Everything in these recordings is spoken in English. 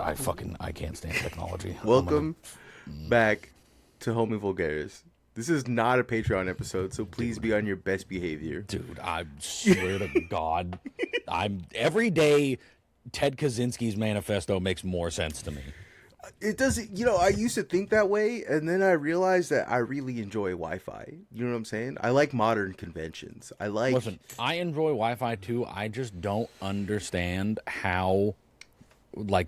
I can't stand technology. Welcome back to Homievulgaris. This is not a Patreon episode, so please be on your best behavior. Dude, I swear to God, every day Ted Kaczynski's manifesto makes more sense to me. It doesn't, I used to think that way, and then I realized that I really enjoy Wi-Fi. You know what I'm saying? I like modern conventions. Listen, I enjoy Wi-Fi too. I just don't understand how,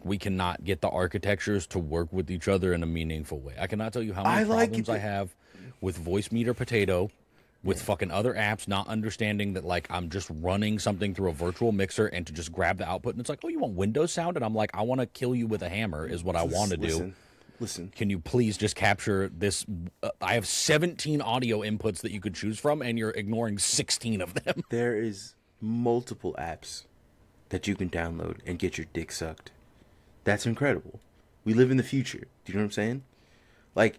we cannot get the architectures to work with each other in a meaningful way. I cannot tell you how many problems I have with Voice Meter Potato, with fucking other apps not understanding that, I'm just running something through a virtual mixer and to just grab the output, and it's like, oh, you want Windows sound? And I'm like, I want to kill you with a hammer is what I want to do. Listen. Can you please just capture this? I have 17 audio inputs that you could choose from, and you're ignoring 16 of them. There is multiple apps that you can download and get your dick sucked. That's incredible. We live in the future. Do you know what I'm saying?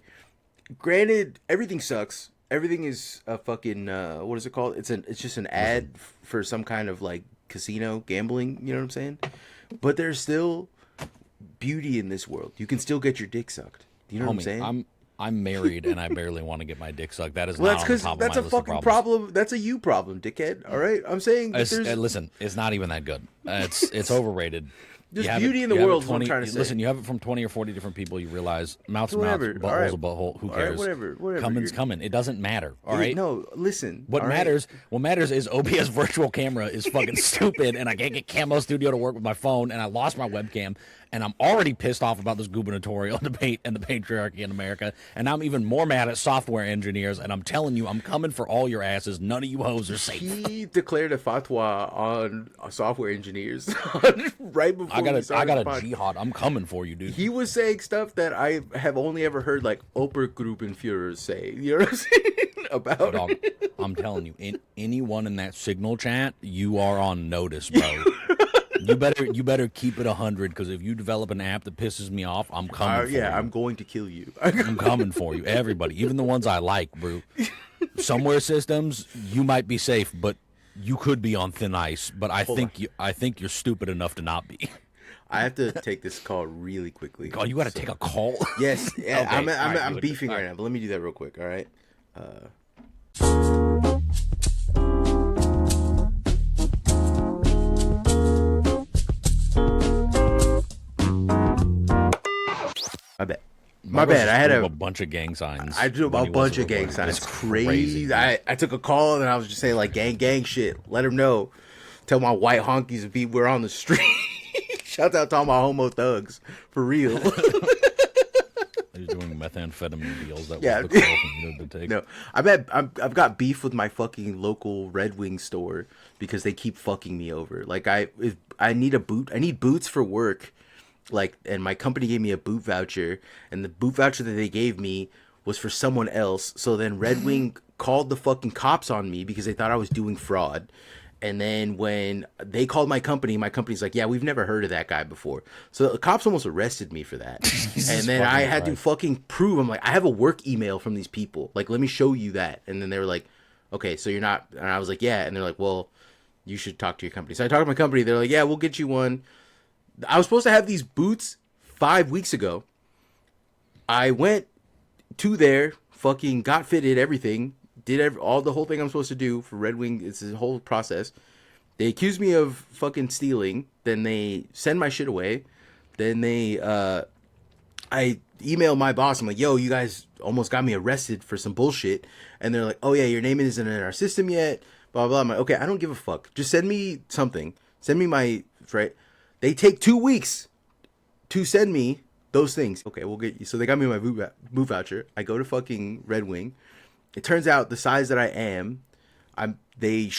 Granted, everything sucks. Everything is a fucking what is it called? It's just an ad for some kind of casino gambling. You know what I'm saying? But there's still beauty in this world. You can still get your dick sucked. You know what I'm saying? I'm married and I barely want to get my dick sucked. That is not on the top of my list of problems. That's a fucking problem. That's a you problem, dickhead. All right, I'm saying. Listen, it's not even that good. It's overrated. There's beauty in the world, is what I'm trying to say. Listen, you have it from 20 or 40 different people, you realize mouth's mouth, butthole's a butthole, who cares? Whatever. Coming's coming. It doesn't matter, all right? No, listen. What matters is OBS virtual camera is fucking stupid, and I can't get Camo Studio to work with my phone, and I lost my webcam, and I'm already pissed off about this gubernatorial debate and the patriarchy in America, and I'm even more mad at software engineers, and I'm telling you, I'm coming for all your asses. None of you hoes are safe. He declared a fatwa on software engineers right before I got a jihad. I'm coming for you, dude. He was saying stuff that I have only ever heard Obergruppenführers say. You know what I'm saying? About Dog, I'm telling you, anyone in that signal chat, you are on notice, bro. You better keep it 100, because if you develop an app that pisses me off, I'm coming for you. Yeah, I'm going to kill you. I'm coming for you. Everybody, even the ones I like, bro. Somewhere systems, you might be safe, but you could be on thin ice. But I think you're stupid enough to not be. I have to take this call really quickly. Oh, you got to take a call? Yes. Yeah, okay. I'm beefing right now, but let me do that real quick, all right? My bad. I had a bunch of gang signs. I drew a bunch of gang signs. It's crazy. I took a call and I was just saying gang shit. Let them know. Tell my white honkies to be we're on the street. Shout out to all my homo thugs. For real. He's doing methamphetamine deals. That was the call from you to take. No, I've got beef with my fucking local Red Wing store because they keep fucking me over. I need a boot. I need boots for work. And my company gave me a boot voucher, and the boot voucher that they gave me was for someone else. So then Red Wing called the fucking cops on me because they thought I was doing fraud. And then when they called my company's like, yeah, we've never heard of that guy before. So the cops almost arrested me for that. And then I had to fucking prove, I'm like, I have a work email from these people. Let me show you that. And then they were like, okay, so you're not, and I was like, yeah. And they're like, well, you should talk to your company. So I talked to my company. They're like, yeah, we'll get you one. I was supposed to have these boots 5 weeks ago. I went to there, fucking got fitted, everything, did all the whole thing I'm supposed to do for Red Wing. It's a whole process. They accused me of fucking stealing. Then they send my shit away. Then I email my boss. I'm like, yo, you guys almost got me arrested for some bullshit. And they're like, oh yeah, your name isn't in our system yet. Blah, blah, blah. I'm like, okay, I don't give a fuck. Just send me something. Send me my, right? They take 2 weeks to send me those things. Okay, we'll get you. So they got me my boot voucher. I go to fucking Red Wing. It turns out the size that I am, they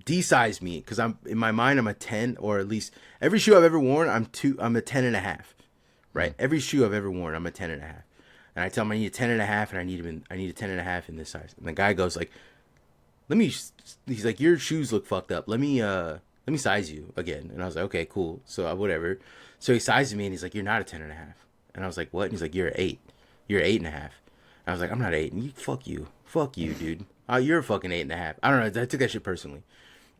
de-size me because I'm in my mind I'm a 10, or at least every shoe I've ever worn I'm a 10 and a half, right? Every shoe I've ever worn I'm a 10 and a half, and I tell them I need a 10 and a half and I need a 10 and a half in this size, and the guy goes like, he's like, your shoes look fucked up. Let me size you again. And I was like, okay, cool. So whatever. So he sizes me and he's like, you're not a 10 and a half. And I was like, what? And he's like, you're an 8. You're 8 and a half. And I was like, I'm not 8. And fuck you, dude. You're a fucking 8 and a half. I don't know. I took that shit personally.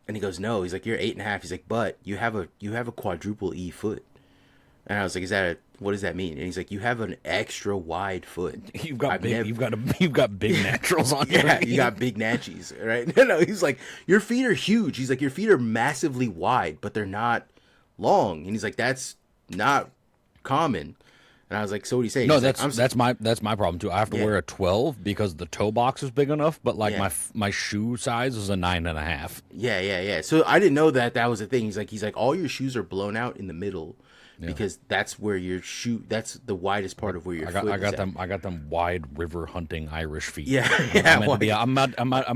And he goes, no. He's like, you're 8 and a half. He's like, but you have a quadruple E foot. And I was like, what does that mean? And he's like, you have an extra wide foot. You've got you've got big naturals on your Yeah, feet. you got big natchies, right? No, he's like, your feet are huge. He's like, your feet are massively wide, but they're not long. And he's like, that's not common. And I was like, so what do you say? No, He's that's my problem too. I have to wear a 12 because the toe box is big enough, but like my shoe size is a 9.5. Yeah. So I didn't know that was a thing. He's like, all your shoes are blown out in the middle. Because that's where that's the widest part of where your foot is at. I got them wide river hunting Irish feet. Yeah. I'm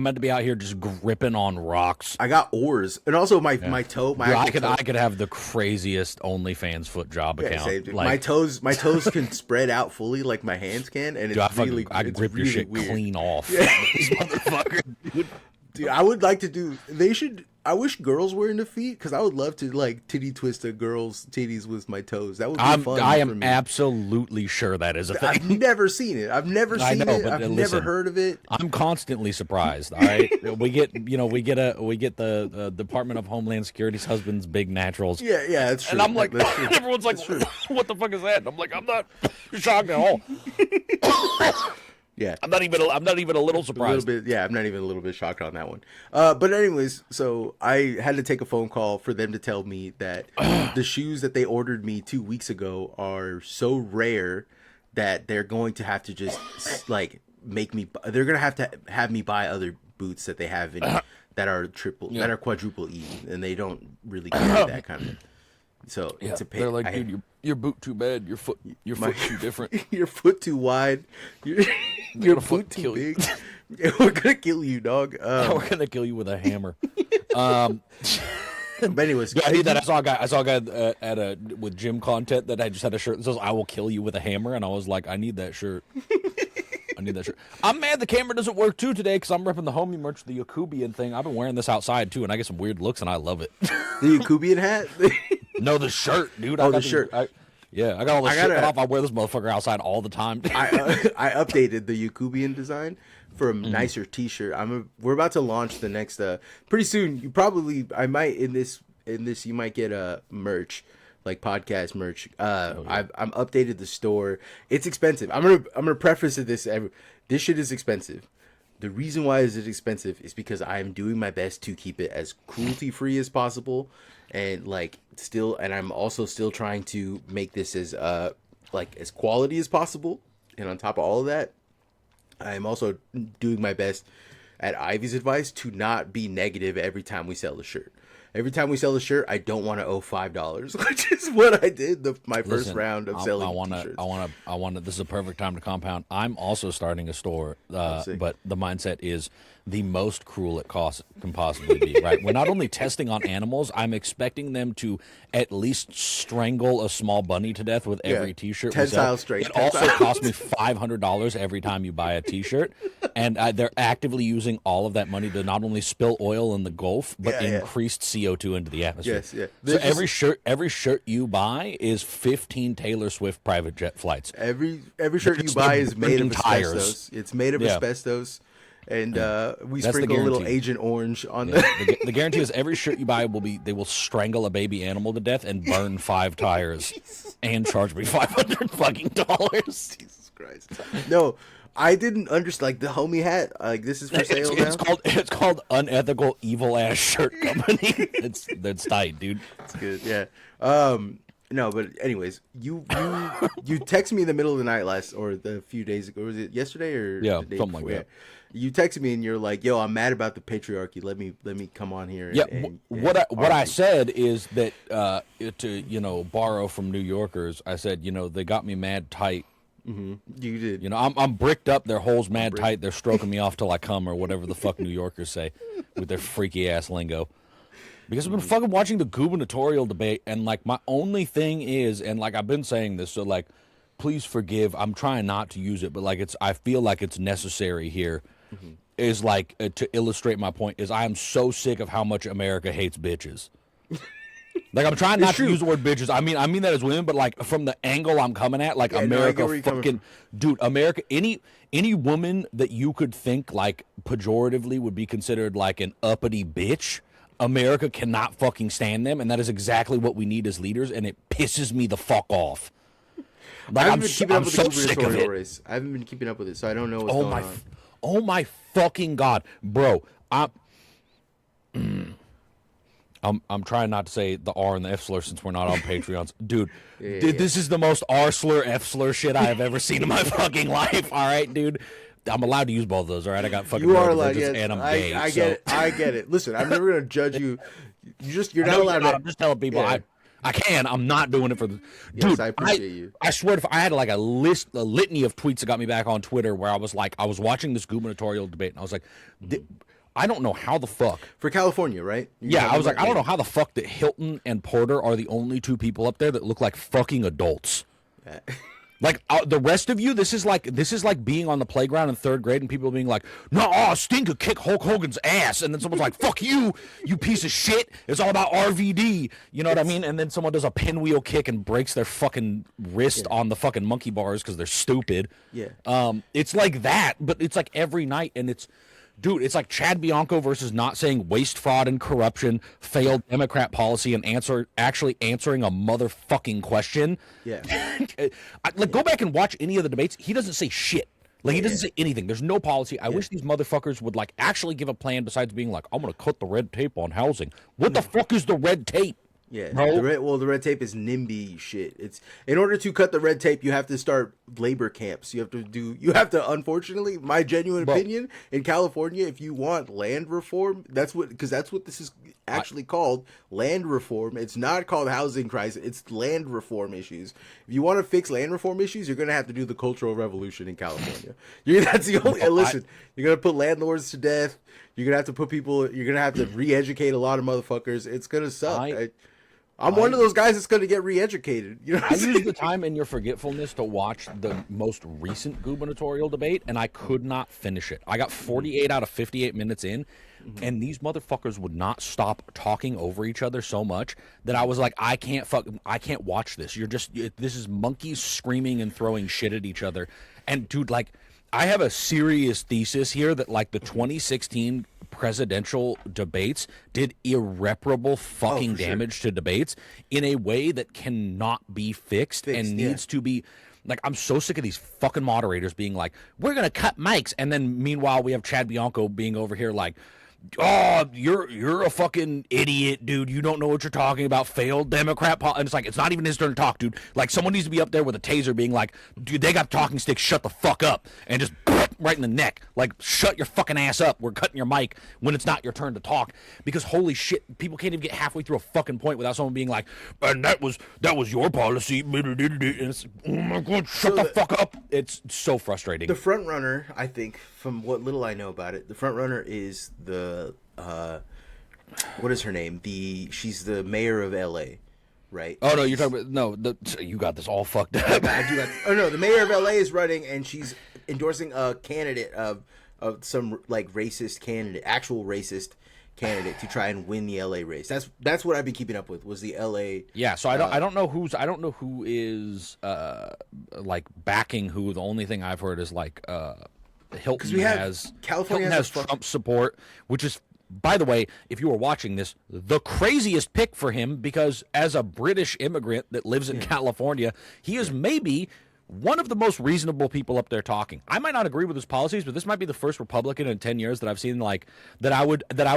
meant to be out here just gripping on rocks. I got oars, and also my toe. I could have the craziest OnlyFans foot job account. Same, like, my toes can spread out fully like my hands can, and it's really I grip your shit weird. Clean off. These motherfuckers. Dude, I would like to do. They should. I wish girls were into feet because I would love to like titty twist a girl's titties with my toes. That would be fun. I am absolutely sure that is a thing. I've never seen it. I've never seen it. I've never heard of it. I'm constantly surprised. All right, we get the Department of Homeland Security's husband's big naturals. Yeah, that's true. And I'm like, everyone's like, what the fuck is that? And I'm like, I'm not shocked at all. Yeah, I'm not even a little surprised. I'm not even a little bit shocked on that one. But anyways, so I had to take a phone call for them to tell me that the shoes that they ordered me 2 weeks ago are so rare that they're going to have to just like make me. They're gonna have to have me buy other boots that they have in that are quadruple E, and they don't really carry that kind of. So it's a pain. They're like, dude, your boot too bad, your foot too different, your foot too wide, your foot too big. We're gonna kill you, dog. We're gonna kill you with a hammer. But anyways, I need that. I saw a guy with gym content that I just had a shirt that says "I will kill you with a hammer," and I was like, I need that shirt. I need that shirt. I'm mad the camera doesn't work too today because I'm repping the homie merch, the Yakubian thing. I've been wearing this outside too, and I get some weird looks, and I love it. The Yakubian hat. No, the shirt, dude. Oh, the shirt. I got all the shit cut off. I wear this motherfucker outside all the time. I updated the Yakubian design for a nicer T-shirt. We're about to launch the next. Pretty soon, I might in this you might get a merch, like podcast merch. I'm updated the store. It's expensive. I'm gonna preface this. This shit is expensive. The reason why is it expensive is because I am doing my best to keep it as cruelty free as possible, and I'm also still trying to make this as as quality as possible. And on top of all of that, I am also doing my best at Ivy's advice to not be negative every time we sell a shirt. Every time we sell a shirt, I don't want to owe $5, which is what I did my first round of selling t-shirts. I want to. This is a perfect time to compound. I'm also starting a store, but the mindset is the most cruel it can possibly be. Right? We're not only testing on animals. I'm expecting them to at least strangle a small bunny to death with every T-shirt. Tensile straight. It also costs me $500 every time you buy a T-shirt, and they're actively using all of that money to not only spill oil in the Gulf, but increased CO2 into the atmosphere. Yes, yeah. So every shirt you buy is 15 Taylor Swift private jet flights. Every shirt you buy is made of asbestos. It's made of asbestos, and we sprinkle a little Agent Orange on the guarantee is every shirt you buy they will strangle a baby animal to death and burn 5 tires and charge me $500 fucking dollars. Jesus Christ! No. I didn't understand, like, the homie hat, like, this is for sale now? It's called Unethical Evil Ass Shirt Company. That's tight, dude. It's good, yeah. No, but anyways, you text me in the middle of the night a few days ago. Was it yesterday or the day something before? like that? You texted me and you're like, "Yo, I'm mad about the patriarchy. Let me come on here." What I said is that to borrow from New Yorkers, I said they got me mad tight. Mm-hmm. You did. I'm bricked up. Their holes mad tight. They're stroking me off till I come, or whatever the fuck New Yorkers say with their freaky ass lingo. Because I've been fucking watching the gubernatorial debate, and like my only thing is, and like I've been saying this, so like, please forgive. I'm trying not to use it, but like I feel like it's necessary here. Mm-hmm. Is like to illustrate my point. Is I am so sick of how much America hates bitches. Like I'm trying not to use the word bitches. I mean that as women, but like from the angle I'm coming at, like America, dude, America. Any woman that you could think like pejoratively would be considered like an uppity bitch. America cannot fucking stand them, and that is exactly what we need as leaders, and it pisses me the fuck off. Like, I haven't been keeping up with the gubernatorial race. I haven't been keeping up with it, so I don't know what's going on. Oh my fucking god, bro! I'm trying not to say the R and the F slur since we're not on Patreons, dude. This is the most R slur F slur shit I have ever seen in my fucking life. All right, dude. I'm allowed to use both of those. All right, I got fucking. You are allowed, yes. And I'm gay. I get it. I get it. Listen, I'm never gonna judge you. You're not allowed. I'm just telling people. Yeah. I can. I'm not doing it for the dude. Yes, I appreciate you. I swear, if I had like a litany of tweets that got me back on Twitter, where I was watching this gubernatorial debate, and I was like, I don't know how the fuck for California, right? I was like, I don't know how the fuck that Hilton and Porter are the only two people up there that look like fucking adults. Like the rest of you, this is like being on the playground in third grade and people being like, "No, Sting could kick Hulk Hogan's ass," and then someone's like, "Fuck you, you piece of shit! It's all about RVD." You know what I mean? And then someone does a pinwheel kick and breaks their fucking wrist on the fucking monkey bars because they're stupid. Yeah. It's like that, but it's like every night, and it's. Dude, it's like Chad Bianco versus not saying waste, fraud, and corruption, failed Democrat policy, and actually answering a motherfucking question. Yeah. Go back and watch any of the debates. He doesn't say shit. Like, he doesn't say anything. There's no policy. I wish these motherfuckers would, like, actually give a plan besides being like, I'm going to cut the red tape on housing. What the fuck is the red tape? Yeah, the red tape is NIMBY shit. It's in order to cut the red tape, you have to start labor camps. You have to. Unfortunately, my genuine opinion in California, if you want land reform, that's what this is actually called, land reform. It's not called housing crisis. It's land reform issues. If you want to fix land reform issues, you're gonna have to do the Cultural Revolution in California. That's the only. Listen, you're gonna put landlords to death. You're gonna have to put people. You're gonna have to re-educate a lot of motherfuckers. It's gonna suck. I'm one of those guys that's going to get re-educated. You know what I'm saying? Used the time in your forgetfulness to watch the most recent gubernatorial debate, and I could not finish it. I got 48 out of 58 minutes in, and these motherfuckers would not stop talking over each other so much that I was like, I can't watch this. This is monkeys screaming and throwing shit at each other. And dude, like, I have a serious thesis here that like the 2016 presidential debates did irreparable fucking damage to debates in a way that cannot be fixed and needs to be. Like, I'm so sick of these fucking moderators being like, we're going to cut mics. And then meanwhile, we have Chad Bianco being over here like, oh, you're a fucking idiot, dude. You don't know what you're talking about. Failed Democrat and it's like, it's not even his turn to talk, dude. Like, someone needs to be up there with a taser being like, dude, they got talking sticks, shut the fuck up, and just right in the neck. Like, shut your fucking ass up. We're cutting your mic when it's not your turn to talk. Because holy shit, people can't even get halfway through a fucking point without someone being like, and that was your policy. And it's, oh my god, shut the fuck up. It's so frustrating. The front runner, I think, from what little I know about it, the front runner is what is her name? She's the mayor of LA, right? Oh no, you're talking about you got this all fucked up. The mayor of LA is running, and she's endorsing a candidate of some like racist candidate, actual racist candidate to try and win the LA race. That's what I've been keeping up with, was the LA. Yeah, so I don't know who is like backing who. The only thing I've heard is like Hilton has Trump support, which is, by the way, if you were watching this, the craziest pick for him, because as a British immigrant that lives in California, he is maybe one of the most reasonable people up there talking. I might not agree with his policies, but this might be the first Republican in 10 years that I've seen like that I would hit the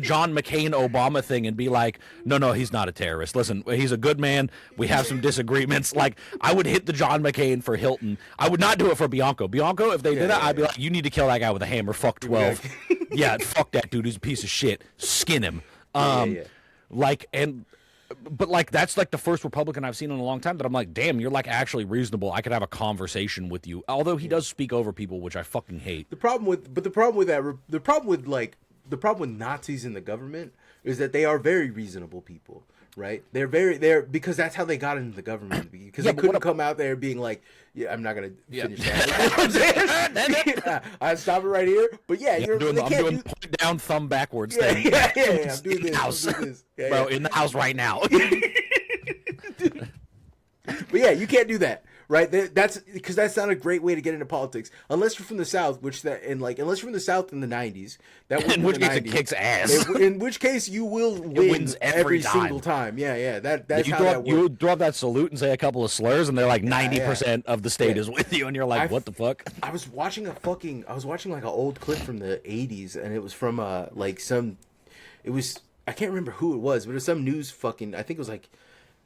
John McCain Obama thing and be like, no, he's not a terrorist. Listen, he's a good man. We have some disagreements. Like, I would hit the John McCain for Hilton. I would not do it for Bianco. Bianco, if they did it, I'd be like, you need to kill that guy with a hammer. Fuck 12. Yeah, fuck that dude. He's a piece of shit. Skin him. But like, that's like the first Republican I've seen in a long time that I'm like, damn, you're like actually reasonable. I could have a conversation with you. Although he does speak over people, which I fucking hate. The problem with Nazis in the government is that they are very reasonable people, right? They're because that's how they got into the government, because they couldn't come out there being like, yeah, I'm not gonna finish that. I stop it right here. But I'm doing point down, thumb backwards thing. Yeah. I'm doing this. Bro, in the house right now. But yeah, you can't do that, right? That's because that's not a great way to get into politics, unless you're from the South, unless you're from the South in the '90s, that in which case it kicks ass. In which case you will win every single time. Yeah. That's how that works. You throw up that salute and say a couple of slurs, and they're like 90% of the state is with you, and you're like, what the fuck? I was watching like an old clip from the '80s, and it was from I can't remember who it was, but it was some news fucking. I think it was like.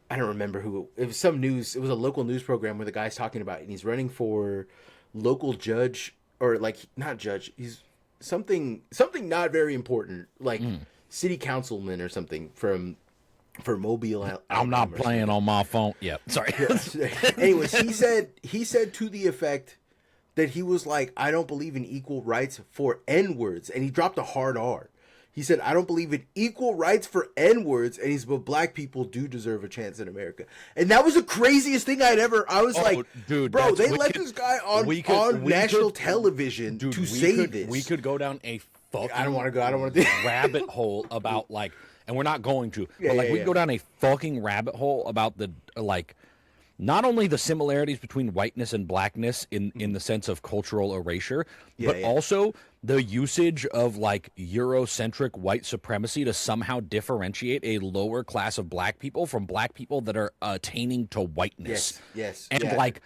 I don't remember who it was. Some news. It was a local news program where the guy's talking about it, and he's running for local judge or like not judge. He's something not very important, like city councilman or something for Mobile. I'm not playing on my phone. Yeah, sorry. Anyways, he said to the effect that he was like, I don't believe in equal rights for N-words, and he dropped a hard R. He said, I don't believe in equal rights for N-words, and but black people do deserve a chance in America. And that was the craziest thing I was like, dude, bro, they let this guy on national television to say this. We could go down a fucking I don't want to rabbit hole about like, and we're not going to, but we could go down a fucking rabbit hole about the, like, not only the similarities between whiteness and blackness in the sense of cultural erasure, but also the usage of like Eurocentric white supremacy to somehow differentiate a lower class of black people from black people that are attaining to whiteness. Yes. And like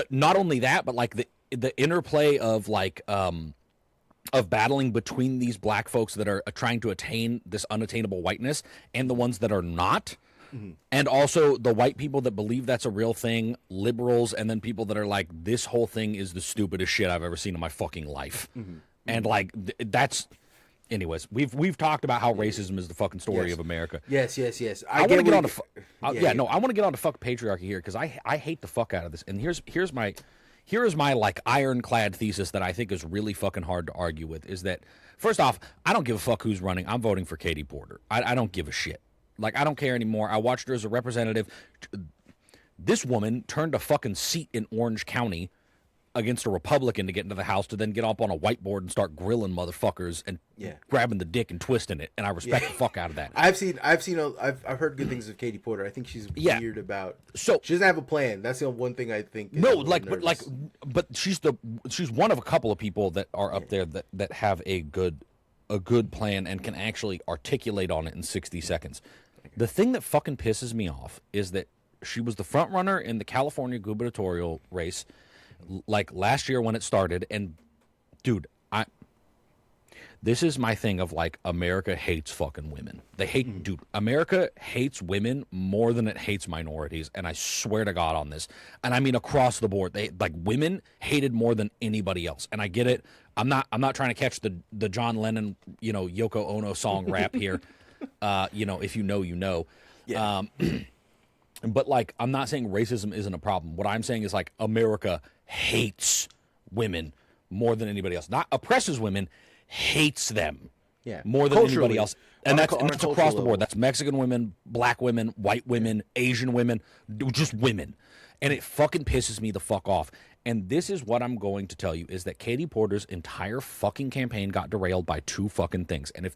not only that, but like the interplay of like of battling between these black folks that are trying to attain this unattainable whiteness and the ones that are not. Mm-hmm. And also the white people that believe that's a real thing, liberals, and then people that are like, this whole thing is the stupidest shit I've ever seen in my fucking life. Mm-hmm. And like that's, anyways, we've talked about how racism is the fucking story of America. Yes. I want to get on to I want to get on to fuck patriarchy here because I hate the fuck out of this. And here's my like ironclad thesis that I think is really fucking hard to argue with is that first off, I don't give a fuck who's running. I'm voting for Katie Porter. I don't give a shit. Like, I don't care anymore. I watched her as a representative. This woman turned a fucking seat in Orange County against a Republican to get into the House to then get up on a whiteboard and start grilling motherfuckers and grabbing the dick and twisting it. And I respect the fuck out of that. I've heard good things of Katie Porter. I think she's weird about. So she doesn't have a plan. That's the one thing I think. But she's one of a couple of people that are up there that have a good plan and can actually articulate on it in 60 seconds. The thing that fucking pisses me off is that she was the front runner in the California gubernatorial race, like last year when it started. And dude, this is my thing of like, America hates fucking women. They hate, dude, America hates women more than it hates minorities. And I swear to God on this. And I mean, across the board, they like women hated more than anybody else. And I get it. I'm not trying to catch the John Lennon, Yoko Ono song rap here. If you know, you know. Yeah. But like, I'm not saying racism isn't a problem. What I'm saying is like, America hates women more than anybody else. Not oppresses women, hates them more than anybody else. And that's across the board. That's Mexican women, black women, white women, Asian women, just women. And it fucking pisses me the fuck off. And this is what I'm going to tell you, is that Katie Porter's entire fucking campaign got derailed by two fucking things. And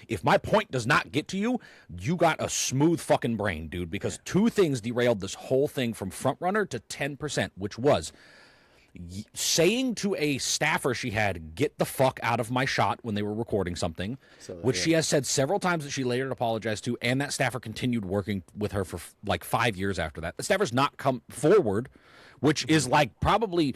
if my point does not get to you, you got a smooth fucking brain, dude, because two things derailed this whole thing from frontrunner to 10%, which was saying to a staffer she had, get the fuck out of my shot when they were recording something, which she has said several times that she later apologized to, and that staffer continued working with her for like 5 years after that. The staffer's not come forward, which is like probably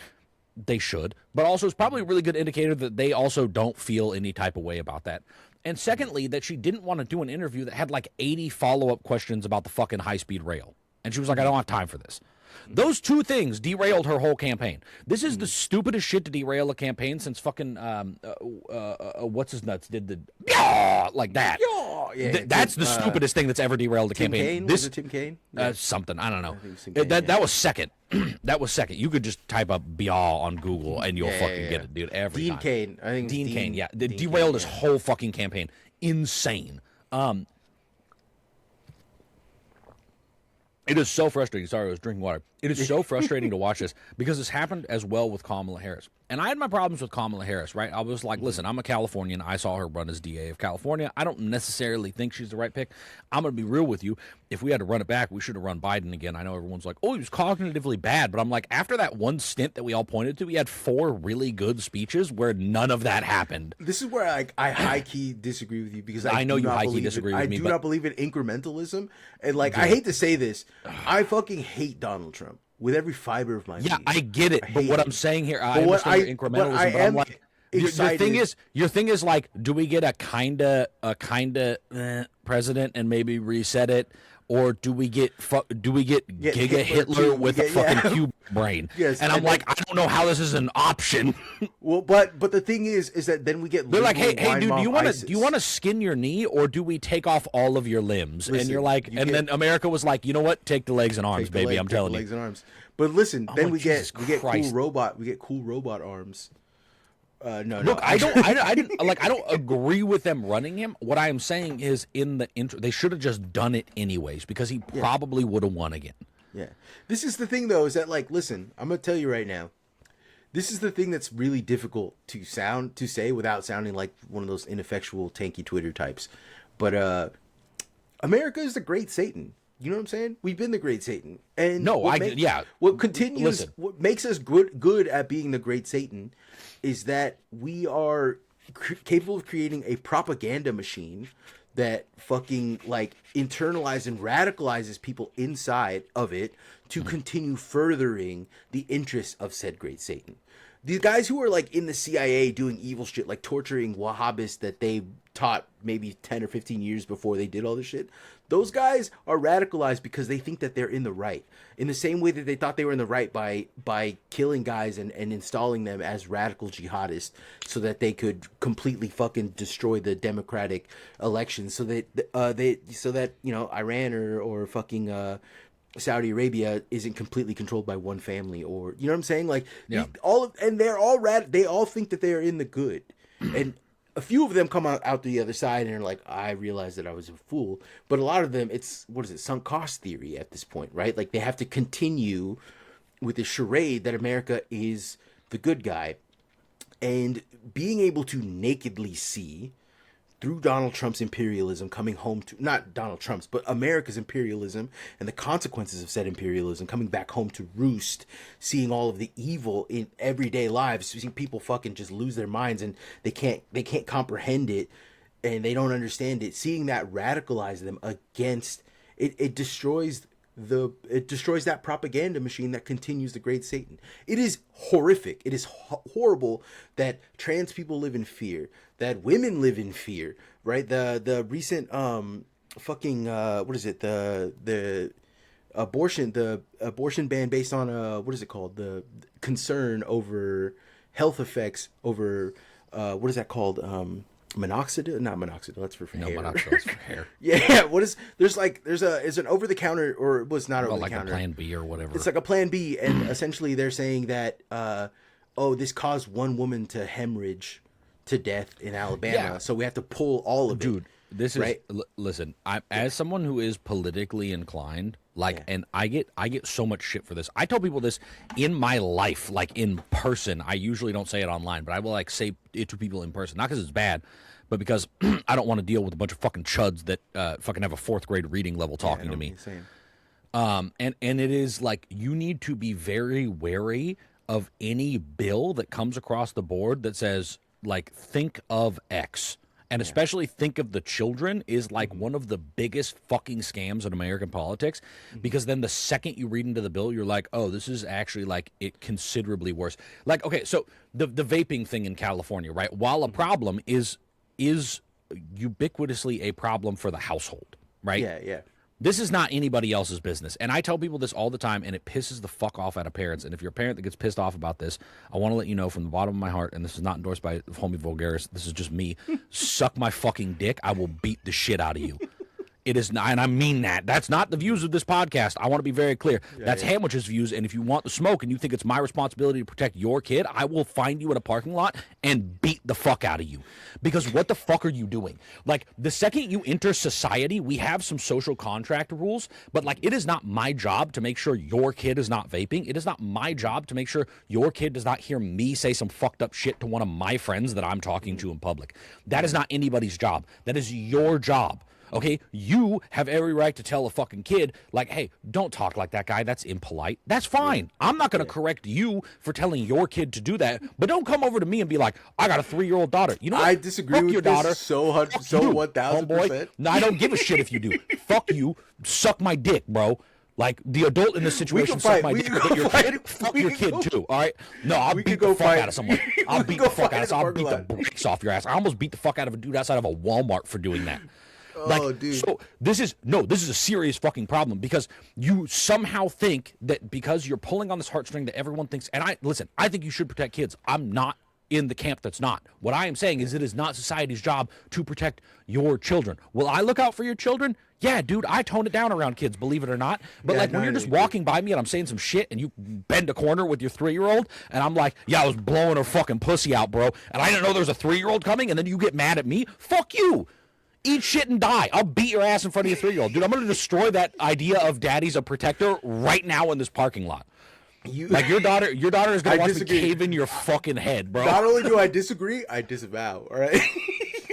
they should, but also is probably a really good indicator that they also don't feel any type of way about that. And secondly, that she didn't want to do an interview that had like 80 follow-up questions about the fucking high-speed rail. And she was like, I don't have time for this. Those two things derailed her whole campaign. This is the stupidest shit to derail a campaign since fucking what's his nuts did the like that. That's the stupidest thing that's ever derailed a campaign. Was it Tim Kaine? Something I don't know. That was second. That was second. You could just type up "bial" on Google and you'll fucking get it, dude. Every time. Kaine. I think Dean Kaine. Yeah, derailed his whole fucking campaign. Insane. It is so frustrating. Sorry, I was drinking water. It is so frustrating to watch this because it's happened as well with Kamala Harris. And I had my problems with Kamala Harris, right? I was like, listen, I'm a Californian. I saw her run as DA of California. I don't necessarily think she's the right pick. I'm going to be real with you. If we had to run it back, we should have run Biden again. I know everyone's like, oh, he was cognitively bad. But I'm like, after that one stint that we all pointed to, he had 4 really good speeches where none of that happened. This is where I high-key disagree with you because I know you high-key disagree with me. I do not believe in incrementalism. And, like, I hate to say this. I fucking hate Donald Trump with every fiber of my being. Yeah, I get it. But what I'm saying here, I understand your incrementalism, but I'm like, your thing is like, do we get a kinda president and maybe reset it, or do we get Giga Hitler with a fucking cube brain? Yes, and I'm like, I don't know how this is an option. Well, but the thing is that then we get. They're like, hey, dude, do you want to skin your knee, or do we take off all of your limbs? Listen, and you're like, then America was like, you know what? Take the legs and arms, baby. I'm telling you, legs and arms. But listen, then we get cool robot arms. No. Look, I don't agree with them running him. What I am saying is, in the intro, they should have just done it anyways because he probably would have won again. Yeah. This is the thing, though, is that, like, listen, I'm gonna tell you right now. This is the thing that's really difficult to say without sounding like one of those ineffectual, tanky Twitter types. But America is the great Satan. You know what I'm saying? We've been the great Satan. And what makes us good at being the great Satan is that we are capable of creating a propaganda machine that fucking, like, internalizes and radicalizes people inside of it to continue furthering the interests of said great Satan. These guys who are, like, in the CIA doing evil shit, like torturing Wahhabists that they taught maybe 10 or 15 years before they did all this shit, those guys are radicalized because they think that they're in the right. In the same way that they thought they were in the right by killing guys and installing them as radical jihadists so that they could completely fucking destroy the democratic elections so that you know, Iran or fucking Saudi Arabia isn't completely controlled by one family, or, you know what I'm saying? Like, they all think that they are in the good. And a few of them come out the other side and are like, I realized that I was a fool. But a lot of them, it's, sunk cost theory at this point, right? Like, they have to continue with the charade that America is the good guy. And being able to nakedly see through Donald Trump's imperialism coming home to, not Donald Trump's, but America's imperialism and the consequences of said imperialism coming back home to roost, seeing all of the evil in everyday lives, seeing people fucking just lose their minds and they can't comprehend it and they don't understand it, seeing that radicalize them against it, it destroys that propaganda machine that continues the great Satan. It is horrific. It is horrible that trans people live in fear, that women live in fear, right? The recent the abortion ban based on what is it called? The concern over health effects over what is that called? Minoxidil, not minoxidil. That's for hair. No, minoxidil is for hair. Yeah. There's an over the counter, or it was not over the counter. Like a Plan B or whatever. It's like a Plan B, and essentially they're saying that this caused one woman to hemorrhage to death in Alabama, so we have to pull all of it. Dude, this is listen. As someone who is politically inclined, and I get so much shit for this. I tell people this in my life, like in person. I usually don't say it online, but I will like say it to people in person, not because it's bad, but because I don't want to deal with a bunch of fucking chuds that fucking have a 4th grade reading level talking to me. And it is like, you need to be very wary of any bill that comes across the board that says, like, think of X. And especially think of the children is like one of the biggest fucking scams in American politics, because then the second you read into the bill, you're like, oh, this is actually like it considerably worse. Like, okay, so the vaping thing in California, right? While a problem is ubiquitously a problem for the household, right? Yeah. This is not anybody else's business. And I tell people this all the time, and it pisses the fuck off out of parents. And if you're a parent that gets pissed off about this, I want to let you know from the bottom of my heart, and this is not endorsed by Homievulgaris, this is just me, suck my fucking dick, I will beat the shit out of you. It is not, and I mean that. That's not the views of this podcast. I want to be very clear. That's Hamwitch's views, and if you want the smoke and you think it's my responsibility to protect your kid, I will find you at a parking lot and beat the fuck out of you. Because what the fuck are you doing? Like, the second you enter society, we have some social contract rules, but like, it is not my job to make sure your kid is not vaping. It is not my job to make sure your kid does not hear me say some fucked up shit to one of my friends that I'm talking to in public. That is not anybody's job. That is your job. Okay, you have every right to tell a fucking kid, like, hey, don't talk like that guy. That's impolite. That's fine. I'm not going to correct you for telling your kid to do that, but don't come over to me and be like, I got a 3-year-old daughter. You know what? I disagree with your this daughter. so 1000%. No, I don't give a shit if you do. Fuck you. Suck my dick, bro. Like, the adult in this situation suck my dick, but your kid, fuck your kid too, all right? No, I'll beat the fuck out of someone. I'll beat the fuck out of someone. I'll beat the brakes off your ass. I almost beat the fuck out of a dude outside of a Walmart for doing that. Like, dude. So this is a serious fucking problem, because you somehow think that because you're pulling on this heartstring that everyone thinks, and I think you should protect kids. I'm not in the camp that's not. What I am saying is it is not society's job to protect your children. Will I look out for your children? Yeah, dude, I tone it down around kids, believe it or not. But when you're just walking by me and I'm saying some shit and you bend a corner with your 3-year-old and I'm like, yeah, I was blowing her fucking pussy out, bro, and I didn't know there was a 3-year-old coming, and then you get mad at me, fuck you. Eat shit and die. I'll beat your ass in front of your 3-year-old. Dude, I'm going to destroy that idea of daddy's a protector right now in this parking lot. Like, your daughter is going to watch me cave in your fucking head, bro. Not only do I disagree, I disavow, all right?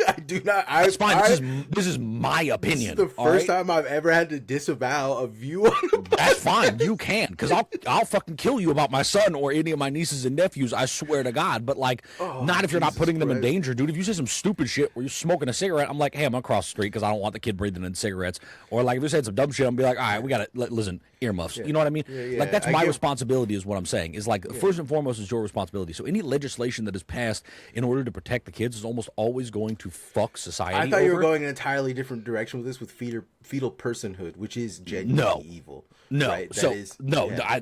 I do not. That's fine. This is my opinion. This is the first time I've ever had to disavow a view on the That's fine. You can, because I'll fucking kill you about my son or any of my nieces and nephews. I swear to God. But like, not if you're not putting them in danger, dude. If you say some stupid shit where you're smoking a cigarette, I'm like, hey, I'm gonna cross the street because I don't want the kid breathing in cigarettes. Or like, if you said some dumb shit, I'm be like, all right, we gotta listen, earmuffs. You know what I mean? Like, that's my responsibility. Is what I'm saying. Is like, first and foremost is your responsibility. So any legislation that is passed in order to protect the kids is almost always going to fuck society. I thought you were going an entirely different direction with this, with fetal personhood, which is genuinely evil. No, right?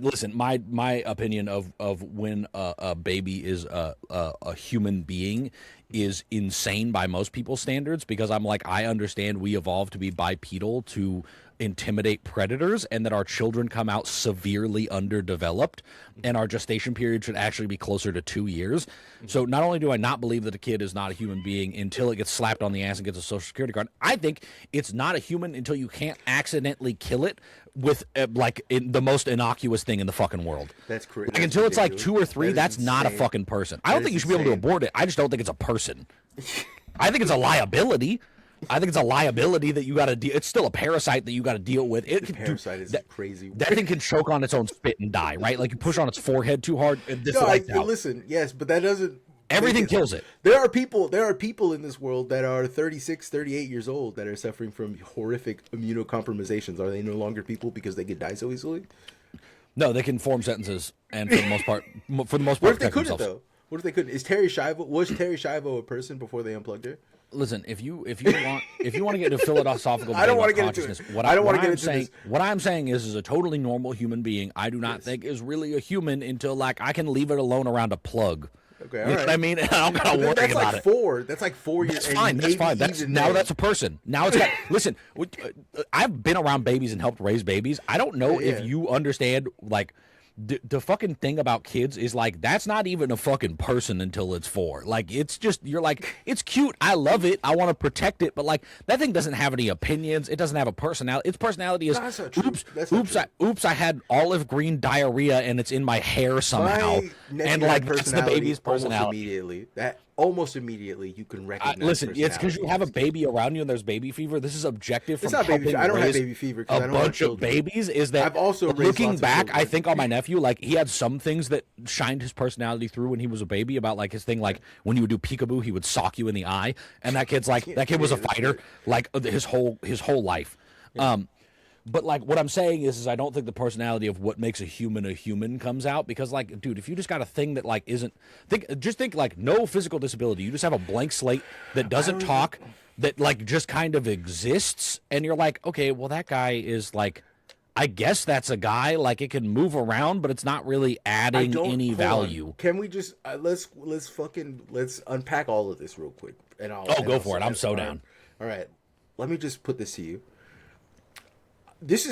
Listen. My opinion of when a baby is a human being is insane by most people's standards, because I'm like, I understand we evolved to be bipedal to intimidate predators, and that our children come out severely underdeveloped, and our gestation period should actually be closer to 2 years. So not only do I not believe that a kid is not a human being until it gets slapped on the ass and gets a social security card, I think it's not a human until you can't accidentally kill it with the most innocuous thing in the fucking world. That's correct. Like, until it's like 2 or 3, that's not a fucking person. I don't think you should be able to abort it. I just don't think it's a person. I think it's a liability. I think it's a liability that you got to deal. It's still a parasite that you got to deal with. Parasite is crazy. That thing can choke on its own spit and die, right? Like, you push on its forehead too hard, and listen, yes, but that doesn't. Everything kills it. There are people in this world that are 36, 38 years old that are suffering from horrific immunocompromisations. Are they no longer people because they could die so easily? No, they can form sentences, and for the most part, what if they couldn't though? What if they couldn't? Was Terry Schiavo a person before they unplugged her? Listen, if you want to get into philosophical I don't want to get into it. What I'm saying is a totally normal human being, I do not think is really a human until, like, I can leave it alone around a plug. Okay, you know what I mean? I don't gotta worry about it. That's like 4 years. That's fine. That's fine. That's a person. Now it's got. Listen, I've been around babies and helped raise babies. I don't know if you understand, like. The fucking thing about kids is, like, that's not even a fucking person until it's 4. Like, it's just, you're like, it's cute, I love it, I want to protect it, but like, that thing doesn't have any opinions, it doesn't have a personality. Its personality is, oops, I had olive green diarrhea and it's in my hair somehow, and like, that's the baby's personality. Almost immediately you can recognize. Listen, it's because you have a baby around you and there's baby fever. This is objective. It's not baby fever. I don't have baby fever because I don't have bunch of babies. Is that I've also looking back? I think on my nephew, like, he had some things that shined his personality through when he was a baby. About, like, his thing, like when you would do peekaboo, he would sock you in the eye, and that kid was a fighter, like, his whole life. Yeah. But, like, what I'm saying is I don't think the personality of what makes a human comes out, because, like, dude, if you just got a thing that, like, think like no physical disability, you just have a blank slate that doesn't talk, that, like, just kind of exists, and you're like, okay, well, that guy is, like, I guess that's a guy, like, it can move around, but it's not really adding any value. Can we just let's unpack all of this real quick, and I'll go for it. I'm so down. All right, let me just put this to you. This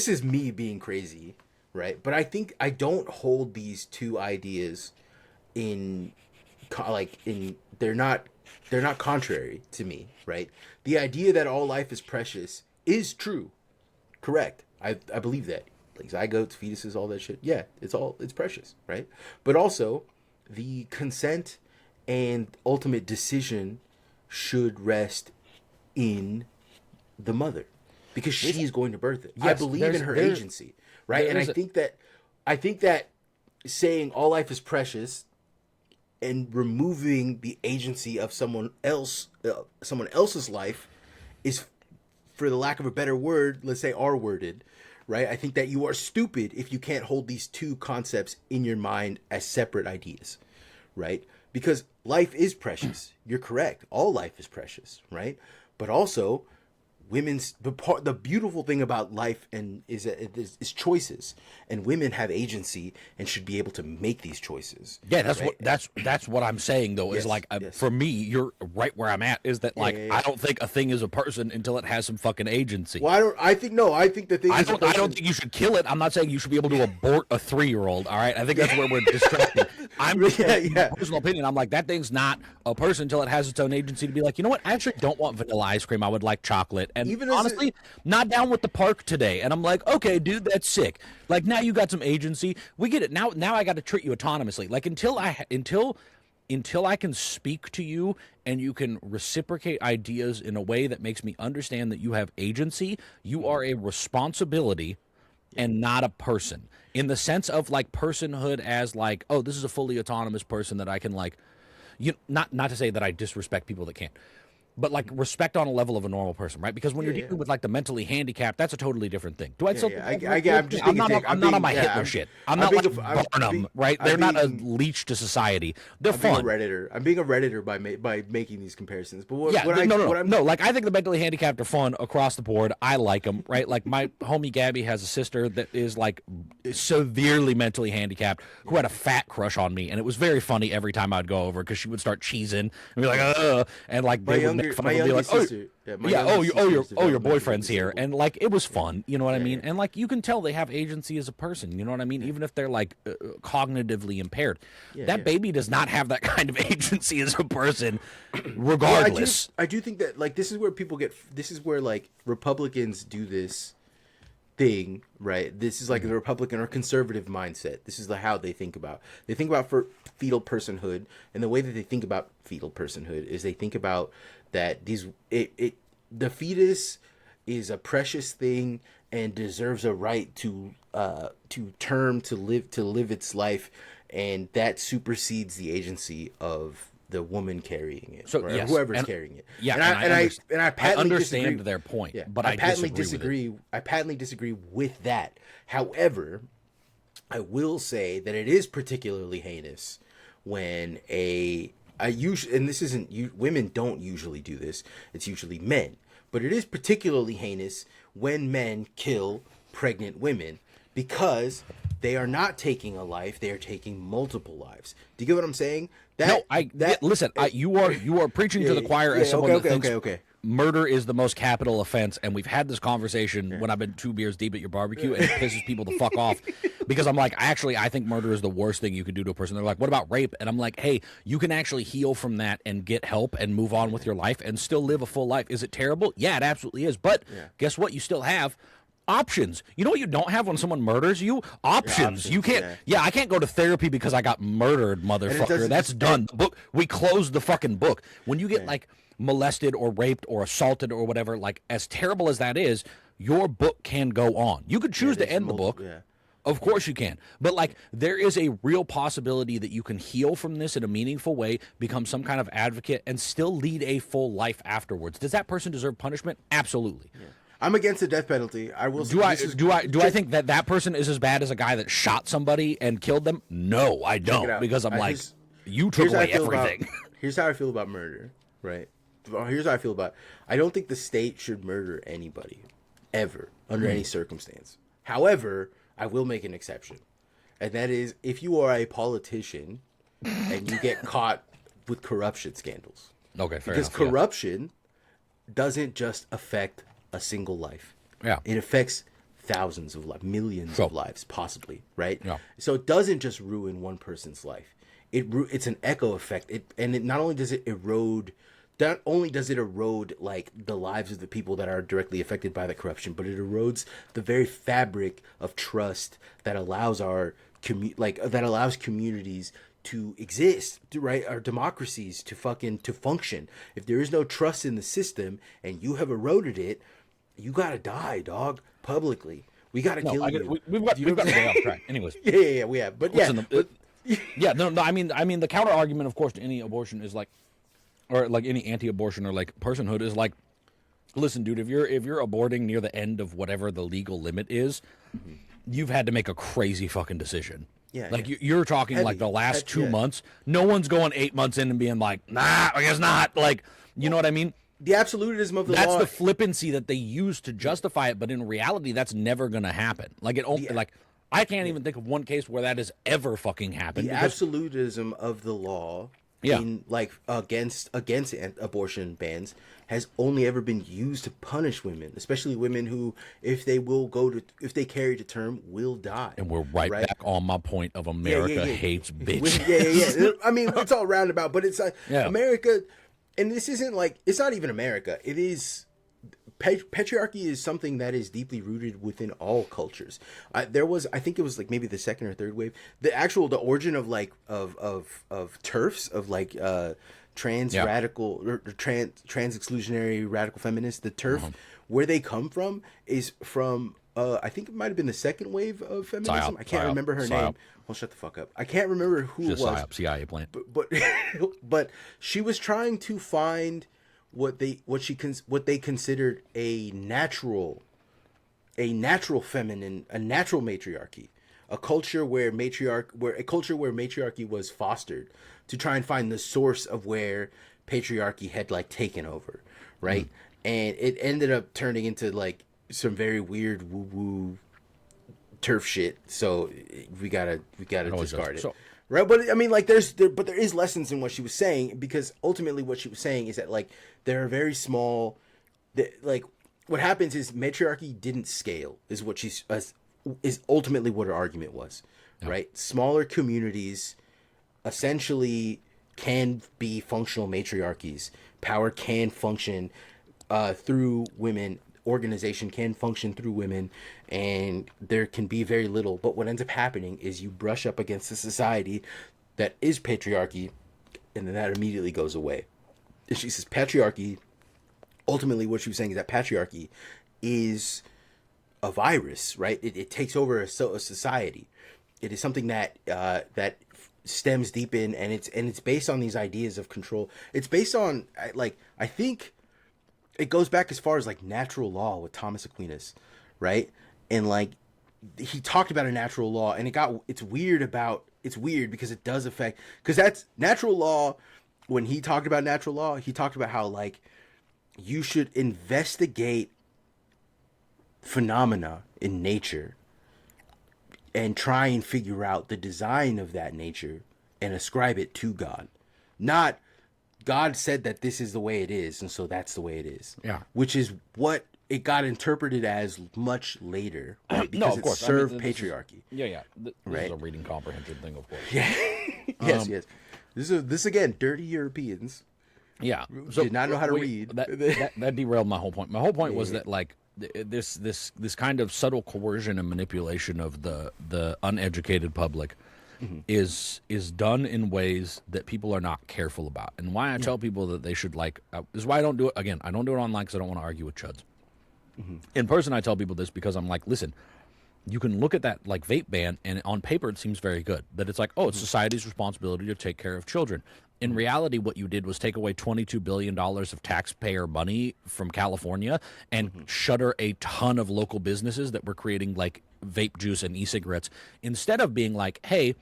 is me being crazy, right? But I think I don't hold these two ideas in they're not contrary to me, right? The idea that all life is precious is true, correct. I believe that, like zygotes, fetuses, all that shit. Yeah, it's precious, right? But also, the consent and ultimate decision should rest in the mother, because she is going to birth it. Yes, I believe in her agency, right? And I think that saying all life is precious and removing the agency of someone else's life is, for the lack of a better word, let's say R-worded, right? I think that you are stupid if you can't hold these two concepts in your mind as separate ideas, right? Because life is precious. You're correct. All life is precious, right? But also, the beautiful thing about life is choices, and women have agency and should be able to make these choices. Yeah, that's what I'm saying though. Is like for me, you're right where I'm at. Is that like I don't think a thing is a person until it has some fucking agency. Well, I think the thing. I don't think you should kill it. I'm not saying you should be able to abort a 3-year-old. All right, I think that's where we're distracted. I'm personal opinion. I'm like, that thing's not a person until it has its own agency to be like, you know what? I actually don't want vanilla ice cream. I would like chocolate. And even honestly, not down with the park today. And I'm like, okay, dude, that's sick. Like, now you got some agency. We get it. Now I got to treat you autonomously. Like, until I can speak to you and you can reciprocate ideas in a way that makes me understand that you have agency, you are a responsibility and not a person. In the sense of like personhood as like, oh, this is a fully autonomous person that I can like, not to say that I disrespect people that can't, but like respect on a level of a normal person, right? Because when you're dealing with like the mentally handicated, that's a totally different thing. Do I still? I'm not on my Hitler shit. I'm not like Barnum, right? They're not a leech to society. They're fun. I'm being a redditor by making these comparisons. But no. Like, I think the mentally handicapped are fun across the board. I like them, right? Like, my homie Gabby has a sister that is like severely mentally handicapped who had a fat crush on me, and it was very funny every time I'd go over because she would start cheesing and be like, and like they would make fun of me like, sister, your boyfriend's here, and like it was fun, you know what I mean? And like you can tell they have agency as a person, you know what I mean? Even if they're like cognitively impaired, baby does not have that kind of agency as a person, regardless. I do think that like this is where like Republicans do this thing, right? This is like the Republican or conservative mindset. This is how they think about for fetal personhood, and the way that they think about fetal personhood is they think about that the fetus is a precious thing and deserves a right to live its life, and that supersedes the agency of the woman carrying it, or whoever's carrying it. Yeah, and I patently understand disagree. their point, but I patently disagree. I patently disagree with that. However, I will say that it is particularly heinous when women don't usually do this. It's usually men, but it is particularly heinous when men kill pregnant women, because they are not taking a life; they are taking multiple lives. Do you get what I'm saying? Listen. You are preaching to the choir as someone that thinks murder is the most capital offense, and we've had this conversation when I've been 2 beers deep at your barbecue, and it pisses people the fuck off because I'm like, actually, I think murder is the worst thing you could do to a person. They're like, what about rape? And I'm like, hey, you can actually heal from that and get help and move on with your life and still live a full life. Is it terrible? Yeah, it absolutely is. But guess what? You still have options. You know what you don't have when someone murders you? Options. You can't. I can't go to therapy because I got murdered, motherfucker. That's done. The book. We closed the fucking book. When you get like molested or raped or assaulted or whatever, like as terrible as that is, your book can go on. You could choose to end the book. Of course you can. But like there is a real possibility that you can heal from this in a meaningful way, become some kind of advocate, and still lead a full life afterwards. Does that person deserve punishment? Absolutely. I'm against the death penalty. I will. Do I think that person is as bad as a guy that shot somebody and killed them? No, I don't, because I'm like, you took away everything. Here's how I feel about murder, right? Here's how I feel about it. I don't think the state should murder anybody, ever, under any circumstance. However, I will make an exception, and that is if you are a politician and you get caught with corruption scandals. Okay, fair because enough, corruption doesn't just affect a single life. Yeah, it affects thousands of lives, millions of lives, possibly, right? Yeah. So it doesn't just ruin one person's life. it's an echo effect. Not only does it erode. Not only does it erode like the lives of the people that are directly affected by the corruption, but it erodes the very fabric of trust that allows that allows communities to exist, right? Our democracies to function. If there is no trust in the system and you have eroded it, you gotta die, dog, publicly. We gotta kill you. We've got to go off track. Anyways, yeah, we have. But listen, no. I mean, the counter argument, of course, to any abortion is like, or like any anti-abortion or like personhood is like, listen, dude, if you're aborting near the end of whatever the legal limit is, you've had to make a crazy fucking decision. Yeah, like you're talking heavy, like the last 2 months. No one's going 8 months in and being like, nah, I guess not. Like, you know what I mean? The absolutism of the law. That's the law. flippancy that they use to justify it, but in reality, that's never going to happen. Like like I can't even think of one case where that has ever fucking happened. The absolutism of the law, in like against abortion bans, has only ever been used to punish women, especially women who, if they carry to term, will die. And we're right back on my point of America hates bitches. Yeah. I mean, it's all roundabout, but it's like America. And this isn't like, it's not even America. It is, patriarchy is something that is deeply rooted within all cultures. I think it was like maybe the second or third wave. The origin of like, of TERFs, of like, trans radical, or trans exclusionary radical feminists, the TERF, where they come from is from, I think it might have been the second wave of feminism. I can't remember her name. Well, shut the fuck up. I can't remember who it was. CIA plant. But she was trying to find what they considered a natural feminine, a natural matriarchy, a culture where matriarchy was fostered, to try and find the source of where patriarchy had like taken over, right? And it ended up turning into like some very weird woo TERF shit, so we gotta discard it, right? But I mean, like, there is lessons in what she was saying, because ultimately what she was saying is that like there are very small, like what happens is matriarchy didn't scale, is ultimately what her argument was, right? Smaller communities essentially can be functional matriarchies. Power can function through women. Organization can function through women, and there can be very little, but what ends up happening is you brush up against a society that is patriarchy, and then that immediately goes away. And she says patriarchy, ultimately what she was saying is that patriarchy is a virus, right? It takes over a society. It is something that that stems deep in, and it's based on these ideas of control. It's based on, like, I think it goes back as far as like natural law with Thomas Aquinas, right? And like he talked about a natural law, and it's weird because it does affect, because that's natural law. When he talked about natural law, he talked about how like you should investigate phenomena in nature and try and figure out the design of that nature and ascribe it to God, not God said that this is the way it is, and so that's the way it is. Yeah. Which is what it got interpreted as much later, right? Because it served patriarchy. This is a reading comprehension thing, of course. Yeah. Yes. This again, dirty Europeans. Yeah. Did not know how to read. That derailed my whole point. My whole point was that like this kind of subtle coercion and manipulation of the uneducated public is done in ways that people are not careful about. And why I tell people that they should, like, is why I don't do it. Again, I don't do it online because I don't want to argue with chuds. In person, I tell people this because I'm like, listen, you can look at that like vape ban, and on paper it seems very good. That it's like, oh, it's society's responsibility to take care of children. In reality, what you did was take away $22 billion of taxpayer money from California and shutter a ton of local businesses that were creating like vape juice and e-cigarettes, instead of being like, hey,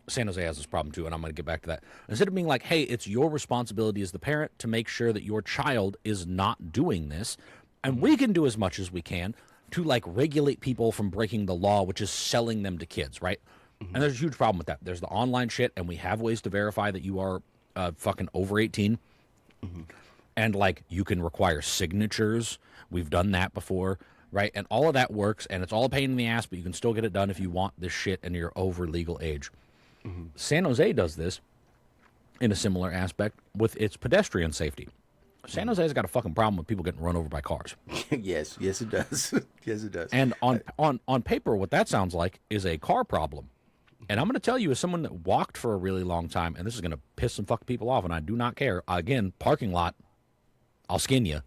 San Jose has this problem too, and I'm going to get back to that. Instead of being like, hey, it's your responsibility as the parent to make sure that your child is not doing this, and we can do as much as we can to like regulate people from breaking the law, which is selling them to kids, right? And there's a huge problem with that. There's the online shit, and we have ways to verify that you are fucking over 18. And like you can require signatures. We've done that before, right? And all of that works, and it's all a pain in the ass, but you can still get it done if you want this shit and you're over legal age. San Jose does this in a similar aspect with its pedestrian safety. San Jose's got a fucking problem with people getting run over by cars. Yes, it does. Yes, it does. And on paper, what that sounds like is a car problem. And I'm going to tell you, as someone that walked for a really long time, and this is going to piss some fucking people off, and I do not care. Again, parking lot, I'll skin you.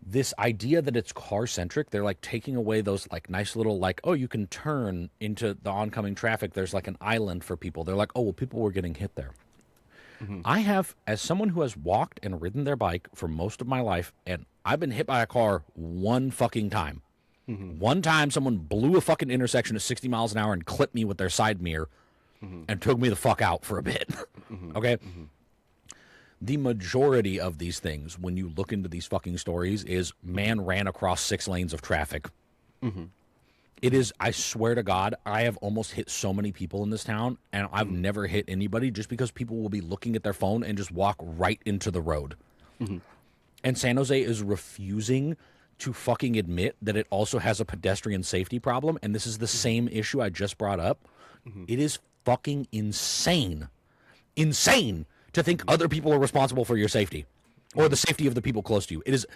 This idea that it's car-centric, they're like taking away those like nice little like, oh, you can turn into the oncoming traffic. There's like an island for people. They're like, oh, well, people were getting hit there. I have, as someone who has walked and ridden their bike for most of my life, and I've been hit by a car one fucking time. One time someone blew a fucking intersection at 60 miles an hour and clipped me with their side mirror and took me the fuck out for a bit. Okay? The majority of these things, when you look into these fucking stories, is man ran across 6 lanes of traffic. It is, I swear to God, I have almost hit so many people in this town, and I've never hit anybody just because people will be looking at their phone and just walk right into the road. And San Jose is refusing to fucking admit that it also has a pedestrian safety problem, and this is the same issue I just brought up. It is fucking insane to think other people are responsible for your safety or the safety of the people close to you. It is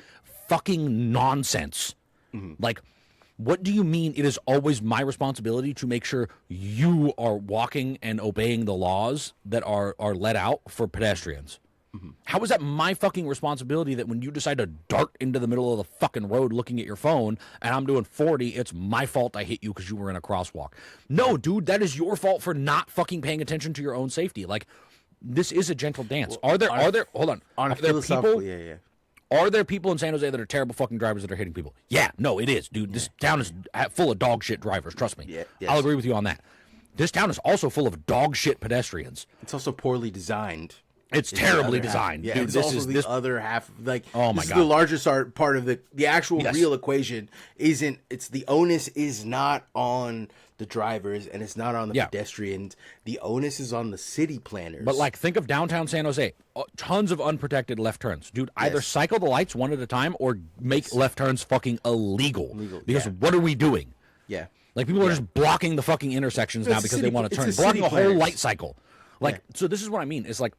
fucking nonsense. Like, what do you mean it is always my responsibility to make sure you are walking and obeying the laws that are let out for pedestrians? How is that my fucking responsibility that when you decide to dart into the middle of the fucking road looking at your phone and I'm doing 40, it's my fault I hit you because you were in a crosswalk? No, dude, that is your fault for not fucking paying attention to your own safety. Like, this is a gentle dance. Well, are there hold on. Are there people? Yeah. Are there people in San Jose that are terrible fucking drivers that are hitting people? Yeah, no, it is, dude. This town is full of dog shit drivers, trust me. Yes. I'll agree with you on that. This town is also full of dog shit pedestrians. It's also poorly designed. It's terribly designed. Yeah, dude, it's this also is the other half. Like, oh my this God. is the larger part of the actual real equation. It's the onus is not on the drivers and it's not on the pedestrians. The onus is on the city planners. But like, think of downtown San Jose. Tons of unprotected left turns, dude. Either cycle the lights one at a time or make left turns fucking illegal. Because what are we doing? Yeah. Like, people are just blocking the fucking intersections now because they want to turn, blocking a whole light cycle. Like, so this is what I mean. It's like,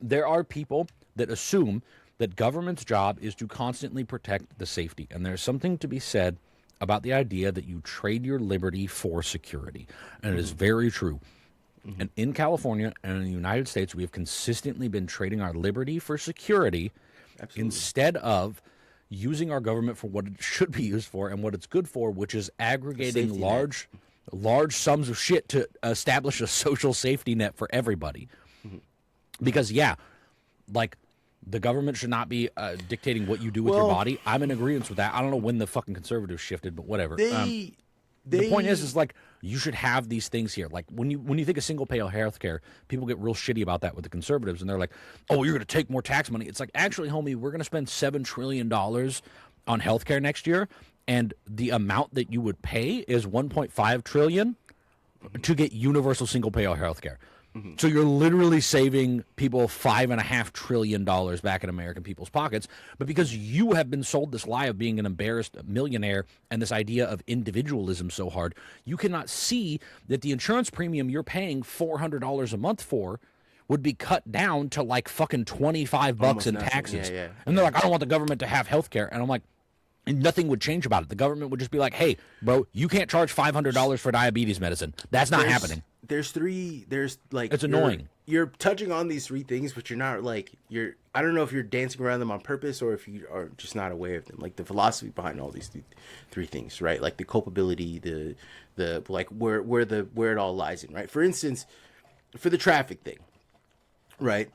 there are people that assume that government's job is to constantly protect the safety. And there's something to be said about the idea that you trade your liberty for security. And it is very true. And in California and in the United States, we have consistently been trading our liberty for security instead of using our government for what it should be used for and what it's good for, which is aggregating large sums of shit to establish a social safety net for everybody. Because, like, the government should not be dictating what you do with your body. I'm in agreement with that. I don't know when the fucking conservatives shifted, but whatever. The point is like, you should have these things here. Like, when you think of single-payer health care, people get real shitty about that with the conservatives, and they're like, oh, you're going to take more tax money. It's like, actually, homie, we're going to spend $7 trillion on health care next year, and the amount that you would pay is $1.5 trillion to get universal single-payer health care. So you're literally saving people $5.5 trillion back in American people's pockets. But because you have been sold this lie of being an embarrassed millionaire and this idea of individualism so hard, you cannot see that the insurance premium you're paying $400 a month for would be cut down to like fucking $25 in taxes. And they're like, I don't want the government to have health care. And I'm like, and nothing would change about it. The government would just be like, hey, bro, you can't charge $500 for diabetes medicine. That's not happening. There's like, it's annoying. You're touching on these 3 things, but you're not like, I don't know if you're dancing around them on purpose or if you are just not aware of them. Like, the philosophy behind all these 3 things, right? Like the culpability, the like where it all lies in, right? For instance, for the traffic thing, right?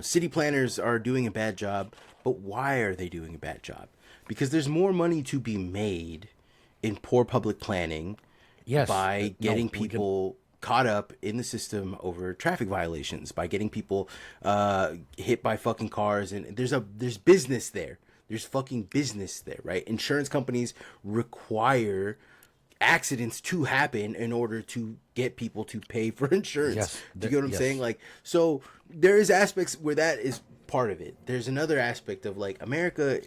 City planners are doing a bad job, but why are they doing a bad job? Because there's more money to be made in poor public planning by getting people caught up in the system over traffic violations, by getting people hit by fucking cars. And there's business there. There's fucking business there, right? Insurance companies require accidents to happen in order to get people to pay for insurance. Do you get what I'm saying? Like, so there is aspects where that is part of it. There's another aspect of like America,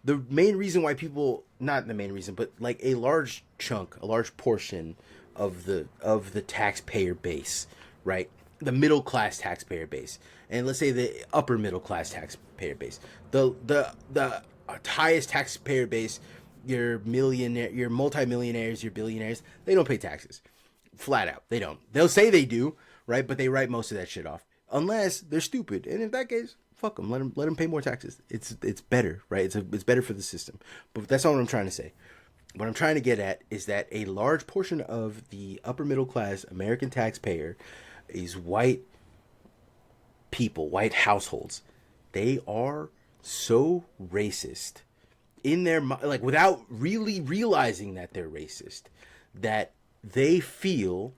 the main reason why people, not the main reason, but like a large chunk, a large portion of the taxpayer base, right? The middle class taxpayer base, and let's say the upper middle class taxpayer base, the highest taxpayer base, your millionaire, your multimillionaires, your billionaires, they don't pay taxes, flat out. They don't. They'll say they do, right? But they write most of that shit off, unless they're stupid. And in that case, fuck them. Let them pay more taxes. It's better, right? It's better for the system. But that's not what I'm trying to say. What I'm trying to get at is that a large portion of the upper middle class American taxpayer is white people, white households. They are so racist in their, like, without really realizing that they're racist, that they feel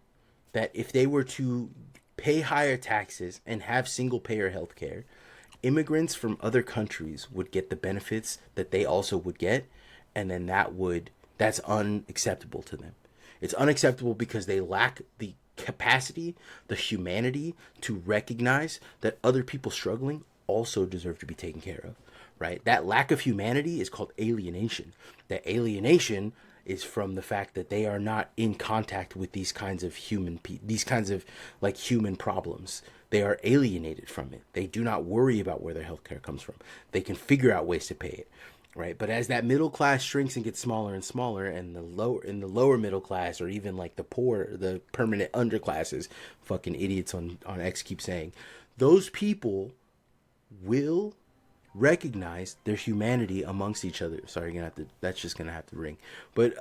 that if they were to pay higher taxes and have single payer health care, immigrants from other countries would get the benefits that they also would get, and then that's unacceptable to them. It's unacceptable because they lack the capacity, the humanity to recognize that other people struggling also deserve to be taken care of, right? That lack of humanity is called alienation. That alienation is from the fact that they are not in contact with these kinds of human problems. They are alienated from it. They do not worry about where their healthcare comes from. They can figure out ways to pay it, right? But as that middle class shrinks and gets smaller and smaller, and the lower middle class, or even like the poor, the permanent underclasses, fucking idiots on X keep saying, those people will recognize their humanity amongst each other. Sorry, that's just gonna have to ring. But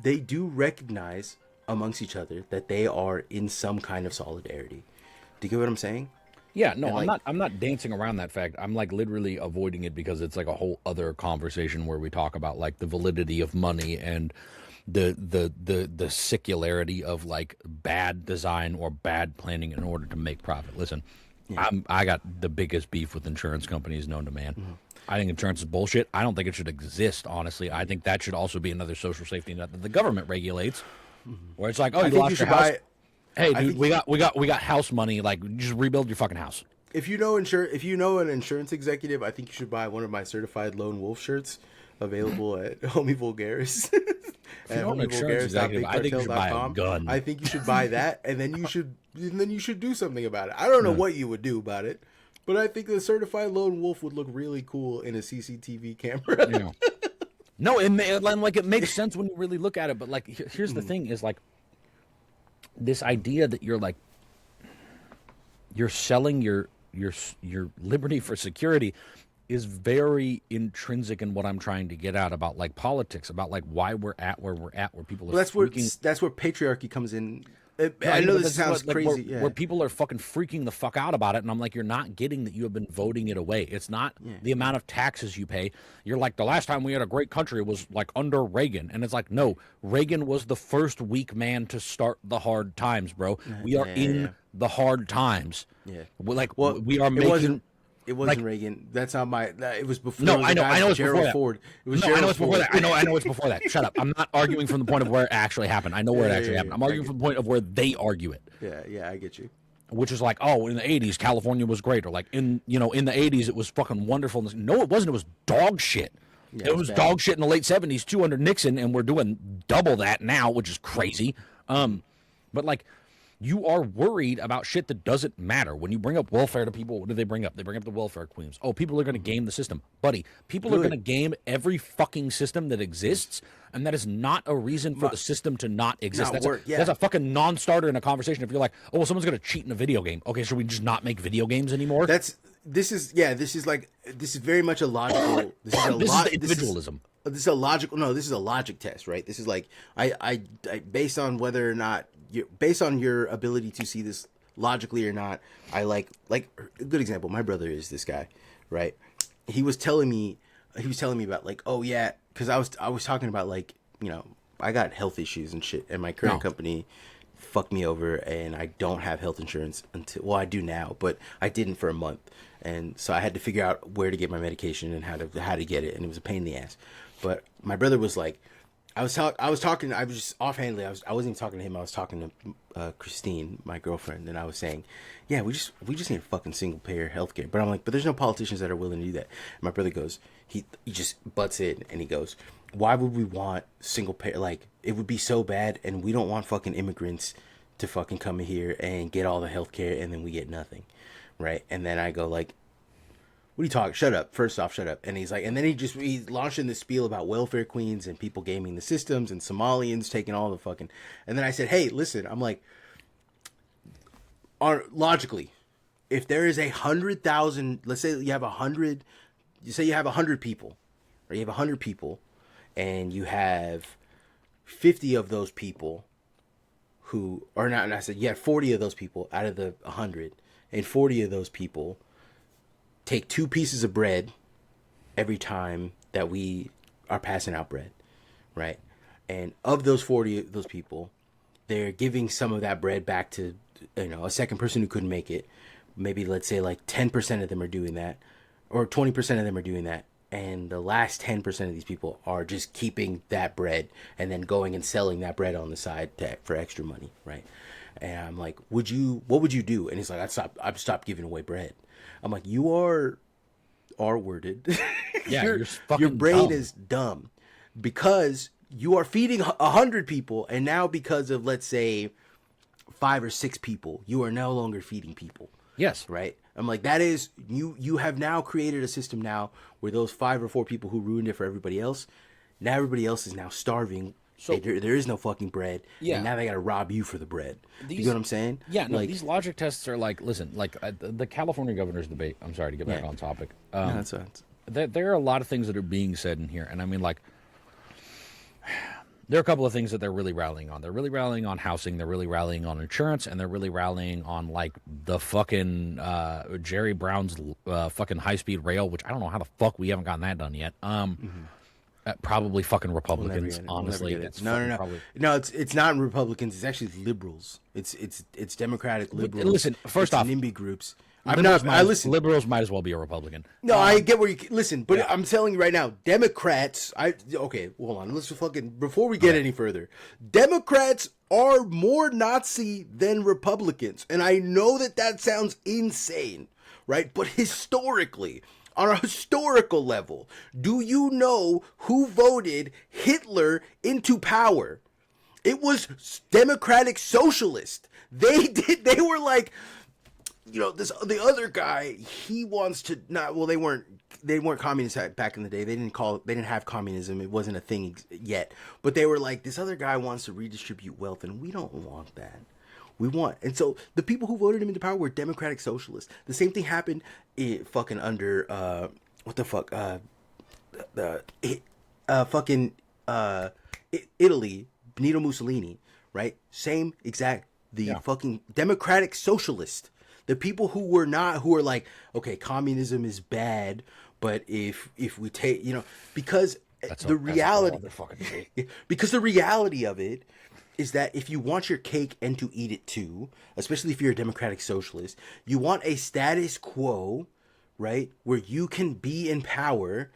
they do recognize amongst each other that they are in some kind of solidarity. Do you get what I'm saying? Yeah, no, I'm not dancing around that fact. I'm like literally avoiding it because it's like a whole other conversation where we talk about like the validity of money and the secularity of like bad design or bad planning in order to make profit. Listen, yeah. I got the biggest beef with insurance companies known to man. Mm-hmm. I think insurance is bullshit. I don't think it should exist, honestly. I think that should also be another social safety net that the government regulates, where it's like, oh, you lost your house. Hey, dude, we got house money. Like, just rebuild your fucking house. If you know an insurance executive, I think you should buy one of my certified lone wolf shirts available at Homievulgaris. At Homievulgaris.bigcartel.com. I think you should buy a gun. I think you should buy that, and then you should do something about it. I don't know what you would do about it, but I think the certified lone wolf would look really cool in a CCTV camera. Yeah. No, it makes sense when you really look at it. But like, here's the thing: is like, this idea that you're selling your liberty for security is very intrinsic in what I'm trying to get at about like politics, about like why we're at where we're at, where people are. Well, that's where patriarchy comes in. I know this sounds crazy, where people are fucking freaking the fuck out about it, and I'm like, you're not getting that you have been voting it away. It's not the amount of taxes you pay. You're like, the last time we had a great country was like under Reagan, and it's like, no, Reagan was the first weak man to start the hard times, bro. We are in the hard times. Yeah, we are making. It wasn't Reagan. That's not my. It was before. No, I know it's Gerald before Ford. It was Gerald Ford. I know it's before that. Shut up. I'm not arguing from the point of where it actually happened. I know where it actually happened. I'm arguing from the point of where they argue it. Yeah, I get you. Which is like, oh, in the 80s, California was great, or like in the 80s, it was fucking wonderful. No, it wasn't. It was dog shit. Yeah, it was dog shit in the late 70s too under Nixon, and we're doing double that now, which is crazy. But like, you are worried about shit that doesn't matter. When you bring up welfare to people, what do they bring up? They bring up the welfare queens. Oh, people are going to game the system. Buddy, people are going to game every fucking system that exists, and that is not a reason for the system to not exist. That's a fucking non-starter in a conversation. If you're like, oh, well, someone's going to cheat in a video game. Okay, should we just not make video games anymore? This is very much a logical. This is individualism. This is a logical. No, this is a logic test, right? This is like I based on whether or not based on your ability to see this logically or not. I like a good example. My brother is this guy, right? He was telling me about like, oh yeah, because I was talking about like, I got health issues and shit, and my current company fucked me over, and I don't have health insurance I do now, but I didn't for a month, and so I had to figure out where to get my medication and how to get it, and it was a pain in the ass. But my brother was like, I was talking. I was just offhandedly. I wasn't even talking to him. I was talking to Christine, my girlfriend, and I was saying, yeah, we just need fucking single payer healthcare. But I'm like, but there's no politicians that are willing to do that. And my brother goes, he just butts in and he goes, why would we want single payer? Like, it would be so bad, and we don't want fucking immigrants to fucking come in here and get all the healthcare, and then we get nothing, right? And then I go like, what are you talking? Shut up. First off, shut up. And he's like, and then he launched in this spiel about welfare queens and people gaming the systems and Somalians taking all the fucking. And then I said, hey, listen, I'm like, logically, if there is 100,000, let's say you have 100, you say you have 100 people, or you have 100 people, and you have 50 of those people who, or not, and I said, you have 40 of those people out of the 100, and 40 of those people take 2 pieces of bread every time that we are passing out bread, right? And of those 40 of those people, they're giving some of that bread back to, a second person who couldn't make it. Maybe let's say like 10% of them are doing that, or 20% of them are doing that. And the last 10% of these people are just keeping that bread and then going and selling that bread on the side for extra money, right? And I'm like, what would you do? And he's like, I'd stop giving away bread. I'm like, you are R-worded. Yeah, your brain dumb. is dumb because you are feeding 100 people, and now because of, let's say, 5 or 6 people, you are no longer feeding people. Yes. Right? I'm like, that is, you have now created a system now where those 5 or 4 people who ruined it for everybody else, now everybody else is now starving. So there is no fucking bread. Yeah. And now they got to rob you for the bread. You know what I'm saying? Yeah. No, these logic tests are like, listen, like the California governor's debate. I'm sorry to get back on topic. No, that's right. There are a lot of things that are being said in here, and I mean, like, there are a couple of things that they're really rallying on. They're really rallying on housing. They're really rallying on insurance, and they're really rallying on like the fucking Jerry Brown's fucking high-speed rail, which I don't know how the fuck we haven't gotten that done yet. Probably fucking Republicans, honestly. No, it's not Republicans. It's actually liberals. It's Democratic liberals. Listen, first off, NIMBY groups. Liberals might as well be a Republican. No, I get where you listen, but I'm telling you right now, Democrats. Okay, hold on. Let's fucking before we get any further. Democrats are more Nazi than Republicans, and I know that sounds insane, right? But historically, on a historical level, do you know who voted Hitler into power? It was Democratic Socialist. They were like, the other guy, he wants to not. Well, they weren't communists back in the day. They didn't have communism. It wasn't a thing yet. But they were like, this other guy wants to redistribute wealth, and we don't want that. And so the people who voted him into power were Democratic Socialists. The same thing happened fucking under Italy, Benito Mussolini, right? Same exact fucking Democratic Socialist. The people who are like, okay, communism is bad, but if we take, because the reality of it is that if you want your cake and to eat it too, especially if you're a Democratic Socialist, you want a status quo, right, where you can be in power,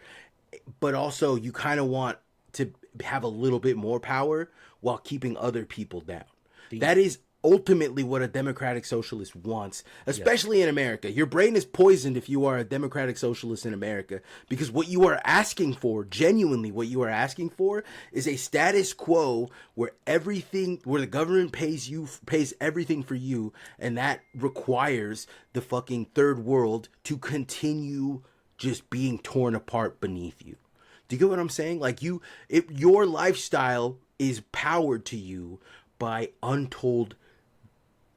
but also you kind of want to have a little bit more power while keeping other people down. That is ultimately what a Democratic Socialist wants, especially in America. Your brain is poisoned if you are a Democratic Socialist in America, because what you are asking for, genuinely what you are asking for, is a status quo where the government pays everything for you, and that requires the fucking third world to continue just being torn apart beneath you. Do you get what I'm saying? Like your lifestyle is powered to you by untold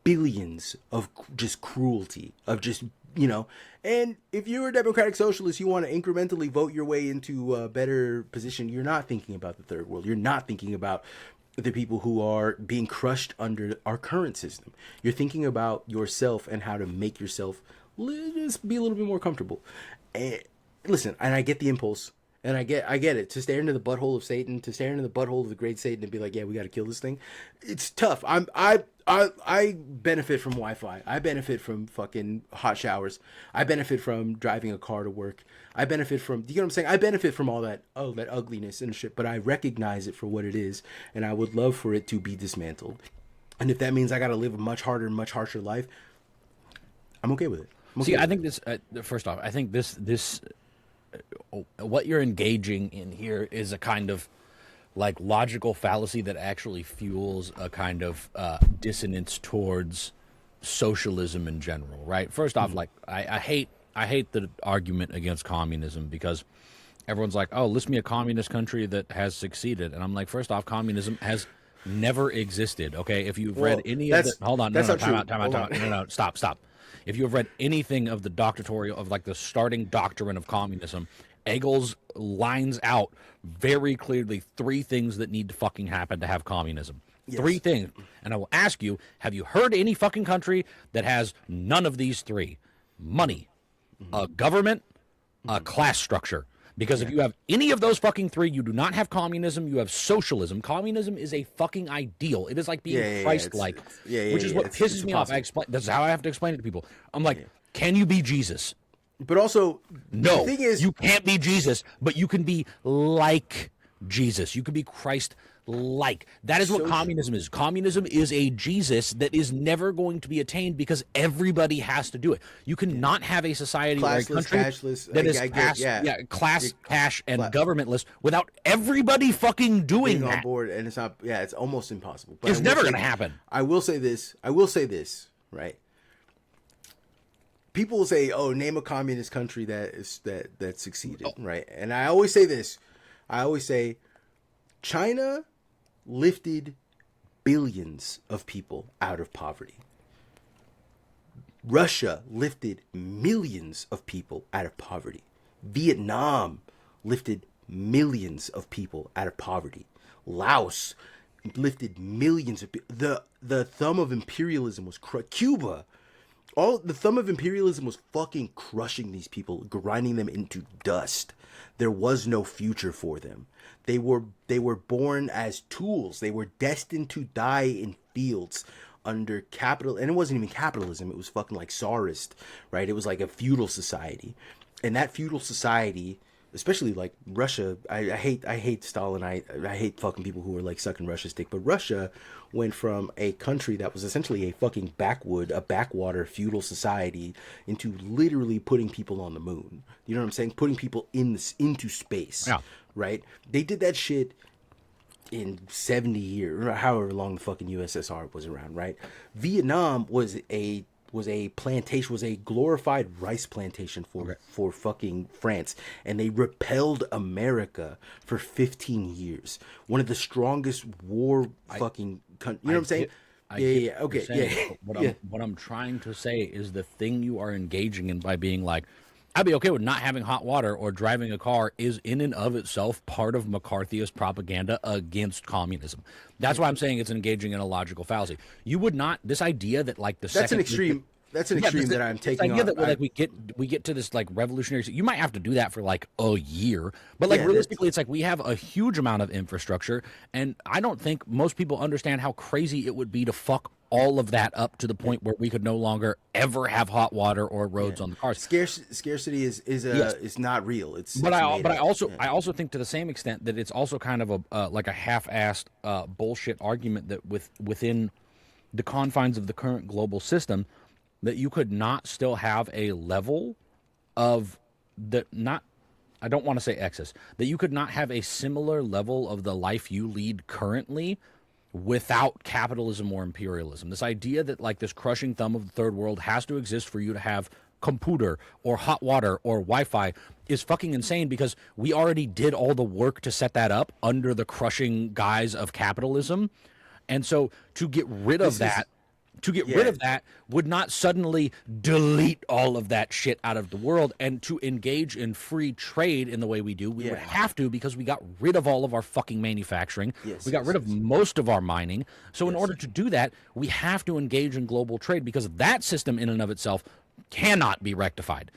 billions of just cruelty, of just, and if you're a Democratic Socialist, you want to incrementally vote your way into a better position, you're not thinking about the third world. You're not thinking about the people who are being crushed under our current system. You're thinking about yourself and how to make yourself just be a little bit more comfortable. And listen, and I get the impulse. And I get it, to stare into the butthole of Satan, to stare into the butthole of the great Satan and be like, yeah, we got to kill this thing. It's tough. I benefit from Wi-Fi. I benefit from fucking hot showers. I benefit from driving a car to work. I benefit from, you know what I'm saying? I benefit from all that ugliness and shit, but I recognize it for what it is, and I would love for it to be dismantled. And if that means I got to live a much harder and much harsher life, I'm okay with it. See, I think this. First off, I think this what you're engaging in here is a kind of like logical fallacy that actually fuels a kind of dissonance towards socialism in general, right? First off, like I hate the argument against communism because everyone's like, oh, list me a communist country that has succeeded, and I'm like, first off, communism has never existed. Okay, if you've read any of the, hold on, time out, no, stop. If you have read anything of the doctrinatorial of like the starting doctrine of communism, Engels lines out very clearly 3 things that need to fucking happen to have communism. Yes. 3 things. And I will ask you, have you heard any fucking country that has none of these 3? Money, a government, a class structure. Because if you have any of those fucking 3, you do not have communism, you have socialism. Communism is a fucking ideal. It is like being Christ-like, which is what pisses me off. That's how I have to explain it to people. I'm like, can you be Jesus? But also, no, the thing is, you can't be Jesus, but you can be like Jesus. You can be Christ-like. That is what communism is. Communism is a Jesus that is never going to be attained because everybody has to do it. You cannot have a society or a country that is class, cash, and governmentless without everybody fucking doing that. On board, and it's not. Yeah, it's almost impossible. But it's never going to happen. I will say this. Right. People will say, "Oh, name a communist country that succeeded." Right, and I always say this. I always say, China lifted billions of people out of poverty. Russia lifted millions of people out of poverty. Vietnam lifted millions of people out of poverty. Laos lifted millions of people. The thumb of imperialism was Cuba. The thumb of imperialism was fucking crushing these people, grinding them into dust. There was no future for them. They were born as tools. They were destined to die in fields under capital, and it wasn't even capitalism. It was fucking like Tsarist, right? It was like a feudal society, and that feudal society, especially like Russia, I hate Stalin. I hate fucking people who are like sucking Russia's dick. But Russia went from a country that was essentially a fucking backwater feudal society into literally putting people on the moon. You know what I'm saying? Putting people into space. Yeah. Right? They did that shit in 70 years, or however long the fucking USSR was around, right? Vietnam was a plantation, was a glorified rice plantation for fucking France, and they repelled America for 15 years. One of the strongest war fucking countries. You know what I'm saying? Okay. What I'm trying to say is the thing you are engaging in by being like, I'd be okay with not having hot water or driving a car is in and of itself part of McCarthyist propaganda against communism. That's why I'm saying it's engaging in a logical fallacy. You would not, this idea that like that's an extreme that I'm taking on. That like we get to this like revolutionary, you might have to do that for like a year, but like realistically it's like we have a huge amount of infrastructure, and I don't think most people understand how crazy it would be to fuck all of that up to the point where we could no longer ever have hot water or roads on the cars. Scarcity is not real. I also think to the same extent that it's also kind of a like a half-assed bullshit argument that within the confines of the current global system that you could not still have a level of I don't want to say excess, that you could not have a similar level of the life you lead currently without capitalism or imperialism. This idea that like this crushing thumb of the third world has to exist for you to have computer or hot water or Wi-Fi is fucking insane, because we already did all the work to set that up under the crushing guise of capitalism. And so to get rid of that would not suddenly delete all of that shit out of the world. And to engage in free trade in the way we do, we would have to, because we got rid of all of our fucking manufacturing. We got rid of most of our mining. So in order to do that, we have to engage in global trade, because that system in and of itself cannot be rectified.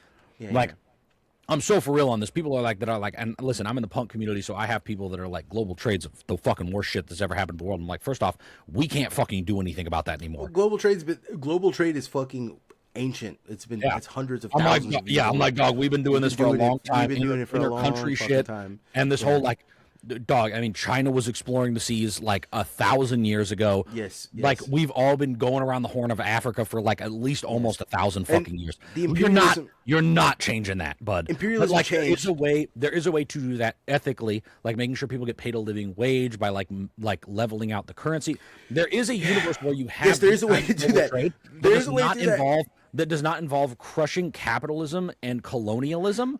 I'm so for real on this. People are like, and listen, I'm in the punk community, so I have people that are like, global trade's the fucking worst shit that's ever happened to the world. I'm like, first off, we can't fucking do anything about that anymore. Global trade is fucking ancient. It's hundreds of I'm thousands like, of years. I'm like, dog, we've been doing this for a long time. We've been doing it for a long country fucking shit. time. And this whole like, dog, I mean, China was exploring the seas like 1,000 years ago. Yes. Like we've all been going around the Horn of Africa for like at least almost 1,000 fucking years. The imperialism, you're not changing that, bud. Imperialism like, changed. There is a way to do that ethically, like making sure people get paid a living wage by like leveling out the currency. There is a universe where you have there is a way to do that. There is a way to do that. That does not involve crushing capitalism and colonialism,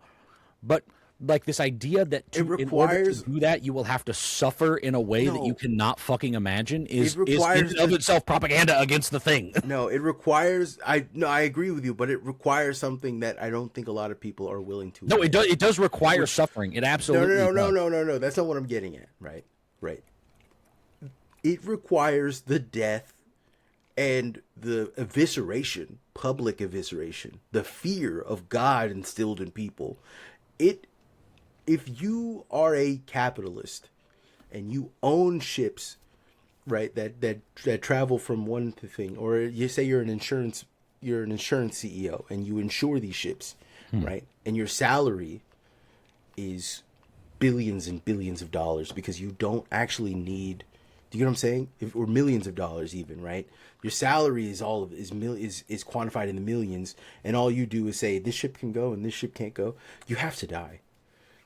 but like this idea that in order to do that, you will have to suffer in a way that you cannot fucking imagine is in and of itself propaganda against the thing. No, it requires. I agree with you, but it requires something that I don't think a lot of people are willing to. No, it does require suffering. It absolutely No. That's not what I'm getting at. Right. It requires the death and the evisceration, public evisceration, the fear of God instilled in people. If you are a capitalist and you own ships, right, that travel from one thing, or you say you're an insurance CEO and you insure these ships, right, and your salary is billions and billions of dollars because you don't actually need. Do you know what I'm saying? Or millions of dollars even, right? Your salary is is quantified in the millions, and all you do is say this ship can go and this ship can't go. You have to die.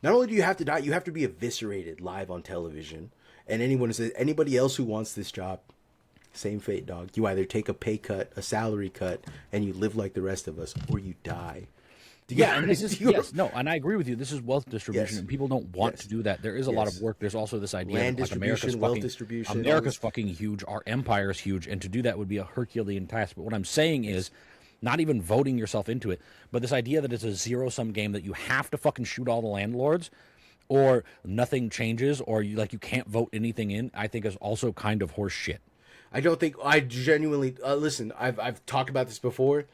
Not only do you have to die, you have to be eviscerated live on television. And anybody else who wants this job, same fate, dog. You either take a pay cut, a salary cut, and you live like the rest of us, or you die. And I agree with you. This is wealth distribution, and people don't want to do that. There is a lot of work. There's also this idea land of like distribution, wealth distribution. America's fucking huge. Our empire is huge, and to do that would be a Herculean task. But what I'm saying is, not even voting yourself into it, but this idea that it's a zero-sum game that you have to fucking shoot all the landlords, or nothing changes, or you can't vote anything in, I think is also kind of horse shit. I don't think I genuinely listen. I've talked about this before.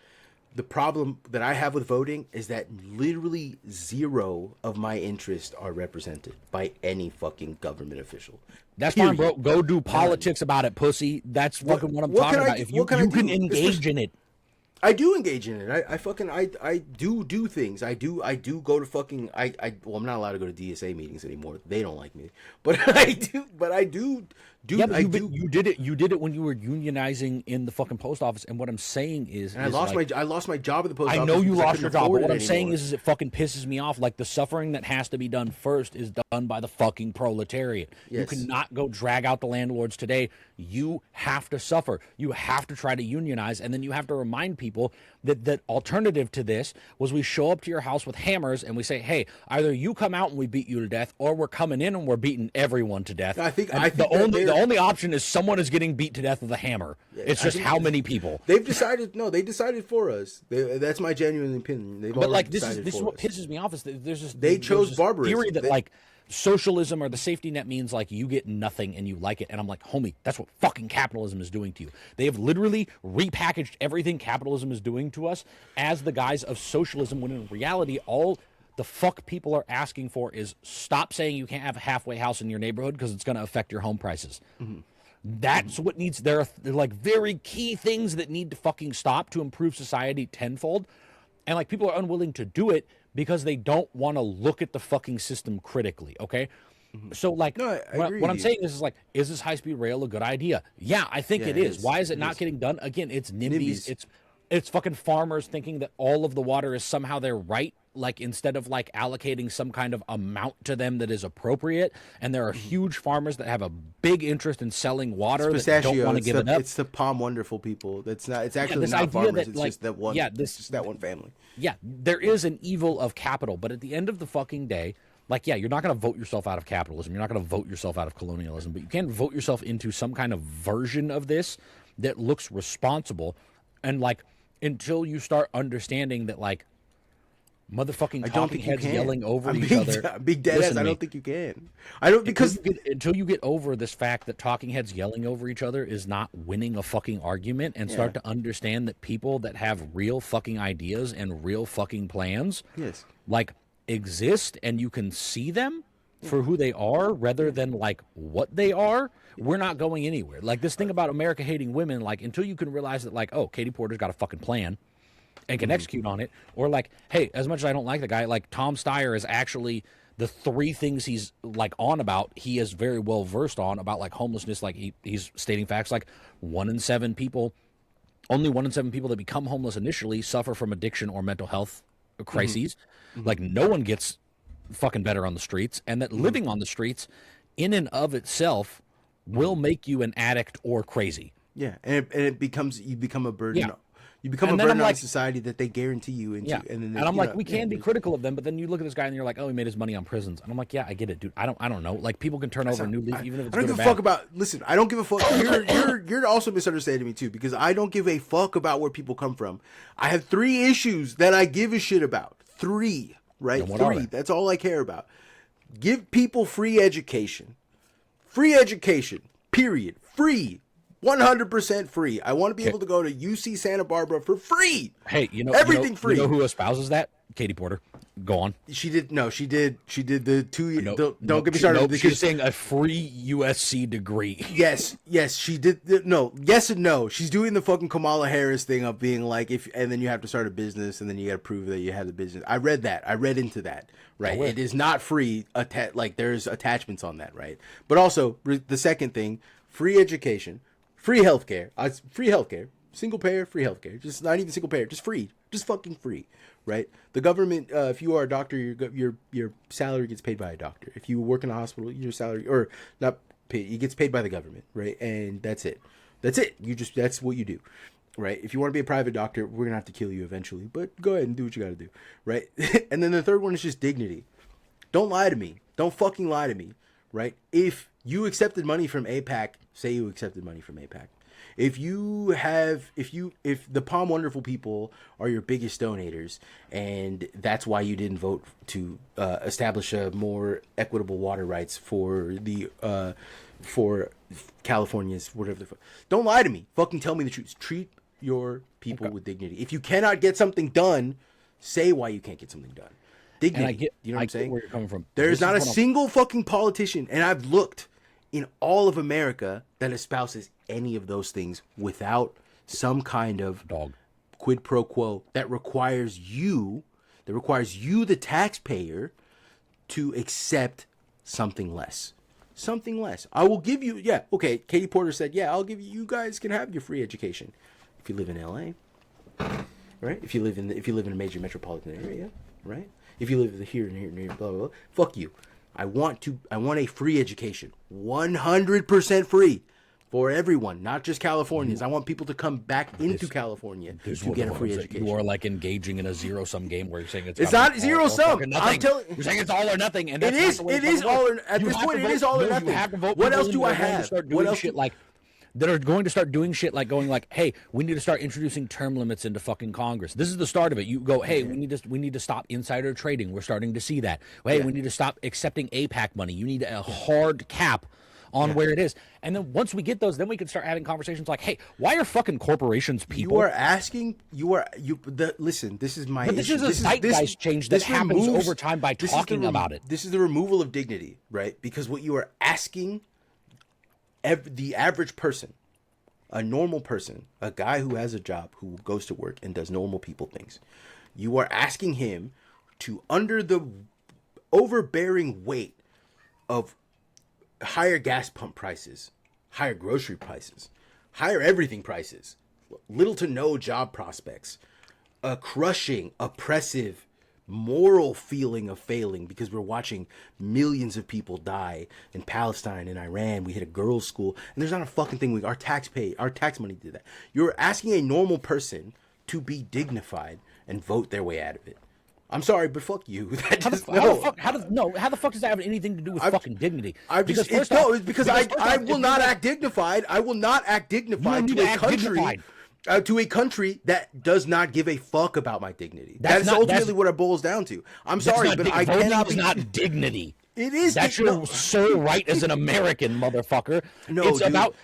The problem that I have with voting is that literally zero of my interests are represented by any fucking government official. That's fine, bro. Go do politics about it, pussy. That's fucking what I'm talking about. If you can engage in it. I do engage in it. I do things. I do go to fucking well, I'm not allowed to go to DSA meetings anymore. They don't like me. But I do you did it when you were unionizing in the fucking post office. And what I'm saying is, I lost my job at the post office. I know you lost your job, but what I'm saying is it fucking pisses me off. Like the suffering that has to be done first is done by the fucking proletariat. Yes. You cannot go drag out the landlords today. You have to suffer. You have to try to unionize, and then you have to remind people that alternative to this was we show up to your house with hammers and we say, hey, either you come out and we beat you to death, or we're coming in and we're beating everyone to death. I think the only option is someone is getting beat to death with a hammer. Yeah, it's just how many people. They've decided. No, they decided for us. That's my genuine opinion. This is what pisses me off is that they chose barbarism. Theory that socialism or the safety net means like you get nothing and you like it. And I'm like, homie, that's what fucking capitalism is doing to you. They have literally repackaged everything capitalism is doing to us as the guise of socialism, when in reality, all the fuck people are asking for is stop saying you can't have a halfway house in your neighborhood because it's going to affect your home prices. Mm-hmm. That's what needs. There are like very key things that need to fucking stop to improve society tenfold. And like people are unwilling to do it because they don't want to look at the fucking system critically, okay? Mm-hmm. So like what I'm saying is like, is this high-speed rail a good idea? Yeah, I think it is. Why is it not getting done? Again, it's NIMBYs. It's fucking farmers thinking that all of the water is somehow their right, like instead of like allocating some kind of amount to them that is appropriate. And there are huge farmers that have a big interest in selling water that don't want to give it up. It's the Palm Wonderful people. It's actually not farmers. It's just that one. Yeah, it's just that one family. Yeah, there is an evil of capital, but at the end of the fucking day, like, yeah, you're not going to vote yourself out of capitalism. You're not going to vote yourself out of colonialism, but you can vote yourself into some kind of version of this that looks responsible. And like, until you start understanding that, like, motherfucking talking heads yelling over each other. Big dead ass. I don't think you can. I don't because until you get over this fact that talking heads yelling over each other is not winning a fucking argument, and start to understand that people that have real fucking ideas and real fucking plans, like exist, and you can see them for who they are rather than like what they are. We're not going anywhere. Like this thing about America hating women. Like until you can realize that, like, oh, Katie Porter's got a fucking plan. and can execute on it, or like, hey, as much as I don't like the guy, like Tom Steyer is actually the 3 things he's like on about, he is very well versed on about like homelessness. Like he's stating facts like only 1 in 7 people that become homeless initially suffer from addiction or mental health crises. Like no one gets fucking better on the streets, and that living on the streets in and of itself will make you an addict or crazy. Yeah, and it becomes, you become a burden. Yeah. You become a burden on society that they guarantee you into. Yeah. And I'm like, we can be critical of them, but then you look at this guy and you're like, oh, he made his money on prisons. And I'm like, yeah, I get it, dude. I don't know. Like, people can turn over a new leaf, even if it's I don't give a fuck about. Listen, I don't give a fuck. You're also misunderstanding me too, because I don't give a fuck about where people come from. I have 3 issues that I give a shit about. 3, right? 3. That's all I care about. Give people free education. Free education. Period. Free. 100% free. I want to be able to go to UC Santa Barbara for free. Hey, everything free. You know who espousas that? Katie Porter. Go on. She did the 2 don't get me started because she's saying a free USC degree. Yes, she did. Yes and no. She's doing the fucking Kamala Harris thing of being like, and then you have to start a business and then you got to prove that you have the business. I read that. I read into that. Right. It is not free. Like there's attachments on that. Right. But also the second thing, free education. Free healthcare. Free healthcare. Single payer, free healthcare. Just not even single payer. Just free. Just fucking free. Right? The government, if you are a doctor, your salary gets paid by a doctor. If you work in a hospital, your salary, or not paid, it gets paid by the government. Right? And that's it. That's it. That's what you do. Right? If you want to be a private doctor, we're going to have to kill you eventually. But go ahead and do what you got to do. Right? And then the third one is just dignity. Don't lie to me. Don't fucking lie to me. Right? If you accepted money from AIPAC, say you accepted money from AIPAC. If the Palm Wonderful people are your biggest donators, and that's why you didn't vote to establish a more equitable water rights for California's whatever the fuck. Don't lie to me. Fucking tell me the truth. Treat your people with dignity. If you cannot get something done, say why you can't get something done. Dignity. You know what I'm saying? Where you're coming from. There's not a single fucking politician, and I've looked in all of America that espouses any of those things without some kind of quid pro quo that requires you, the taxpayer, to accept something less. Something less. I will give you, okay, Katie Porter said, I'll give you guys can have your free education. If you live in LA, right? If you live in a major metropolitan area, right? If you live here and here and here, blah, blah, blah. Fuck you. I want a free education. 100% free for everyone, not just Californians. I want people to come back into California to get a free education. You are like engaging in a zero-sum game where you're saying it's not zero-sum. I'm telling you're saying it's all or nothing, and that's it is all or at this point it is all or nothing. What else do I have? What else? That are going to start doing shit like going like, hey, we need to start introducing term limits into fucking Congress. This is the start of it. You go, hey, we need to stop insider trading. We're starting to see that. Hey, we need to stop accepting AIPAC money. You need a hard cap on where it is. And then once we get those, then we can start having conversations like, hey, why are fucking corporations people? Listen, this is my issue. This is a zeitgeist change that happens over time by talking about it. This is the removal of dignity, right? Because what you are asking the average person, a normal person, a guy who has a job, who goes to work and does normal people things, you are asking him to, under the overbearing weight of higher gas pump prices, higher grocery prices, higher everything prices, little to no job prospects, a crushing, oppressive, moral feeling of failing because we're watching millions of people die in Palestine and Iran. We hit a girls' school, and there's not a fucking thing. Our tax money did that. You're asking a normal person to be dignified and vote their way out of it. I'm sorry, but fuck you. How the fuck does that have anything to do with fucking dignity? It's because I will not act dignified. I will not act dignified to a country. To a country that does not give a fuck about my dignity. That's ultimately what it boils down to. I'm sorry, but I cannot be. It's not dignity. It is. That's your sole right as an American, motherfucker. No, it's dude. about.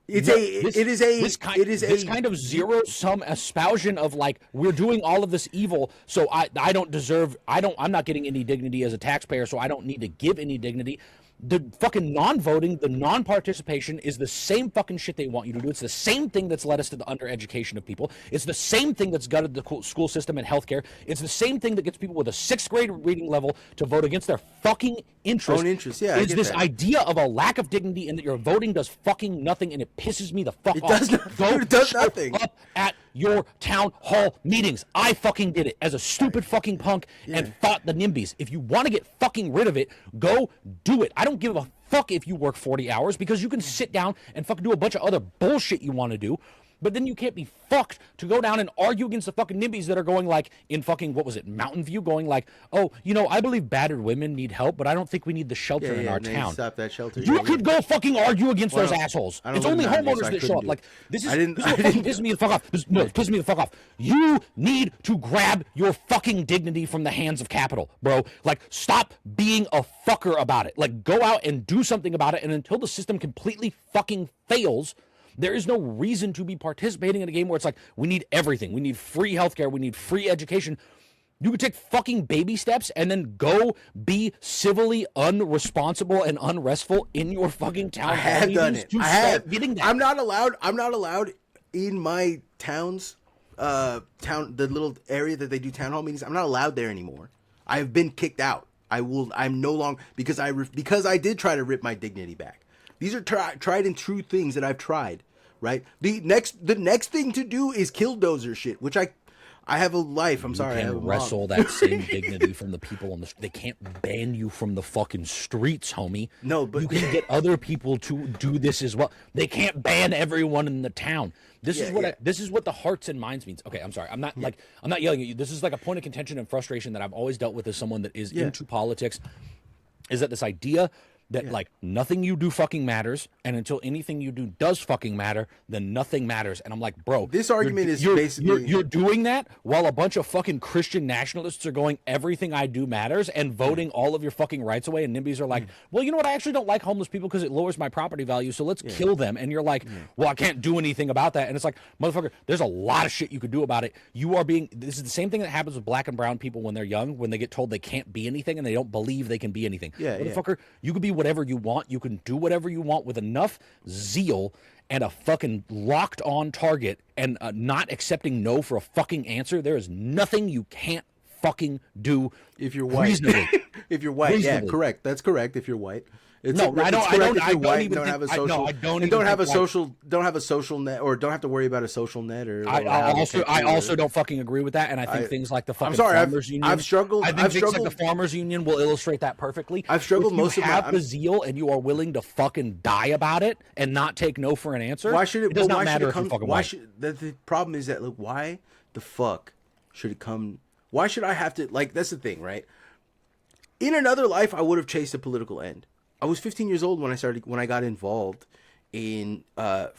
This kind of zero-sum espousing of like, we're doing all of this evil, so I don't deserve. I'm not getting any dignity as a taxpayer, so I don't need to give any dignity. The fucking non-voting, the non-participation is the same fucking shit they want you to do. It's the same thing that's led us to the undereducation of people. It's the same thing that's gutted the school system and healthcare. It's the same thing that gets people with a 6th grade reading level to vote against their fucking interest. Own interest, yeah. Is this idea of a lack of dignity and that your voting does fucking nothing, and it pisses me the fuck off. It does nothing. Up at your town hall meetings. I fucking did it as a stupid fucking punk and fought the NIMBYs. If you want to get fucking rid of it, go do it. I don't give a fuck if you work 40 hours, because you can sit down and fucking do a bunch of other bullshit you want to do. But then you can't be fucked to go down and argue against the fucking NIMBYs that are going like in fucking, what was it, Mountain View, going like, oh, you know, I believe battered women need help, but I don't think we need the shelter in our town. Stop that shelter. You could go fucking argue against those assholes. It's only homeowners that show up. Like, this is what fucking pisses me the fuck off. It's pissing me the fuck off. You need to grab your fucking dignity from the hands of capital, bro. Like, stop being a fucker about it. Like, go out and do something about it, and until the system completely fucking fails, there is no reason to be participating in a game where it's like, we need everything. We need free healthcare. We need free education. You could take fucking baby steps and then go be civilly unresponsible and unrestful in your fucking town. I have done it. I have. Getting that. I'm not allowed in my the little area that they do town hall meetings. I'm not allowed there anymore. I've been kicked out. I'm no longer, because I did try to rip my dignity back. These are tried and true things that I've tried, right? The next thing to do is killdozer shit, which I have a life. I'm sorry. You can wrestle that same dignity from the people on the street. They can't ban you from the fucking streets, homie. No, but you can get other people to do this as well. They can't ban everyone in the town. This is what the hearts and minds means. Okay, I'm sorry. I'm not yelling at you. This is like a point of contention and frustration that I've always dealt with as someone that is into politics. Is that this idea that like nothing you do fucking matters, and until anything you do does fucking matter, then nothing matters. And I'm like, bro, this argument is basically you're doing that while a bunch of fucking Christian nationalists are going, everything I do matters, and voting all of your fucking rights away. And NIMBYs are like, well, you know what? I actually don't like homeless people because it lowers my property value, so let's kill them. And you're like, well, I can't do anything about that. And it's like, motherfucker, there's a lot of shit you could do about it. This is the same thing that happens with black and brown people when they're young, when they get told they can't be anything and they don't believe they can be anything. Motherfucker, you could be whatever you want. You can do whatever you want with enough zeal and a fucking locked on target and not accepting no for a fucking answer. There is nothing you can't fucking do if you're white. Reasonably. If you're white, reasonably. Yeah, correct. That's correct. If you're white. I don't have a social net, or don't have to worry about a social net, or I also don't fucking agree with that, and I think things like the fucking farmers union. I've struggled. I think things like the farmers union will illustrate that perfectly. I've struggled most of my. If you have the zeal and you are willing to fucking die about it and not take no for an answer, why should it? It does not matter if you fucking white. The problem is that, look, why the fuck should it come? Why should I have to? Like, that's the thing, right? In another life, I would have chased a political end. I was 15 years old when I got involved in I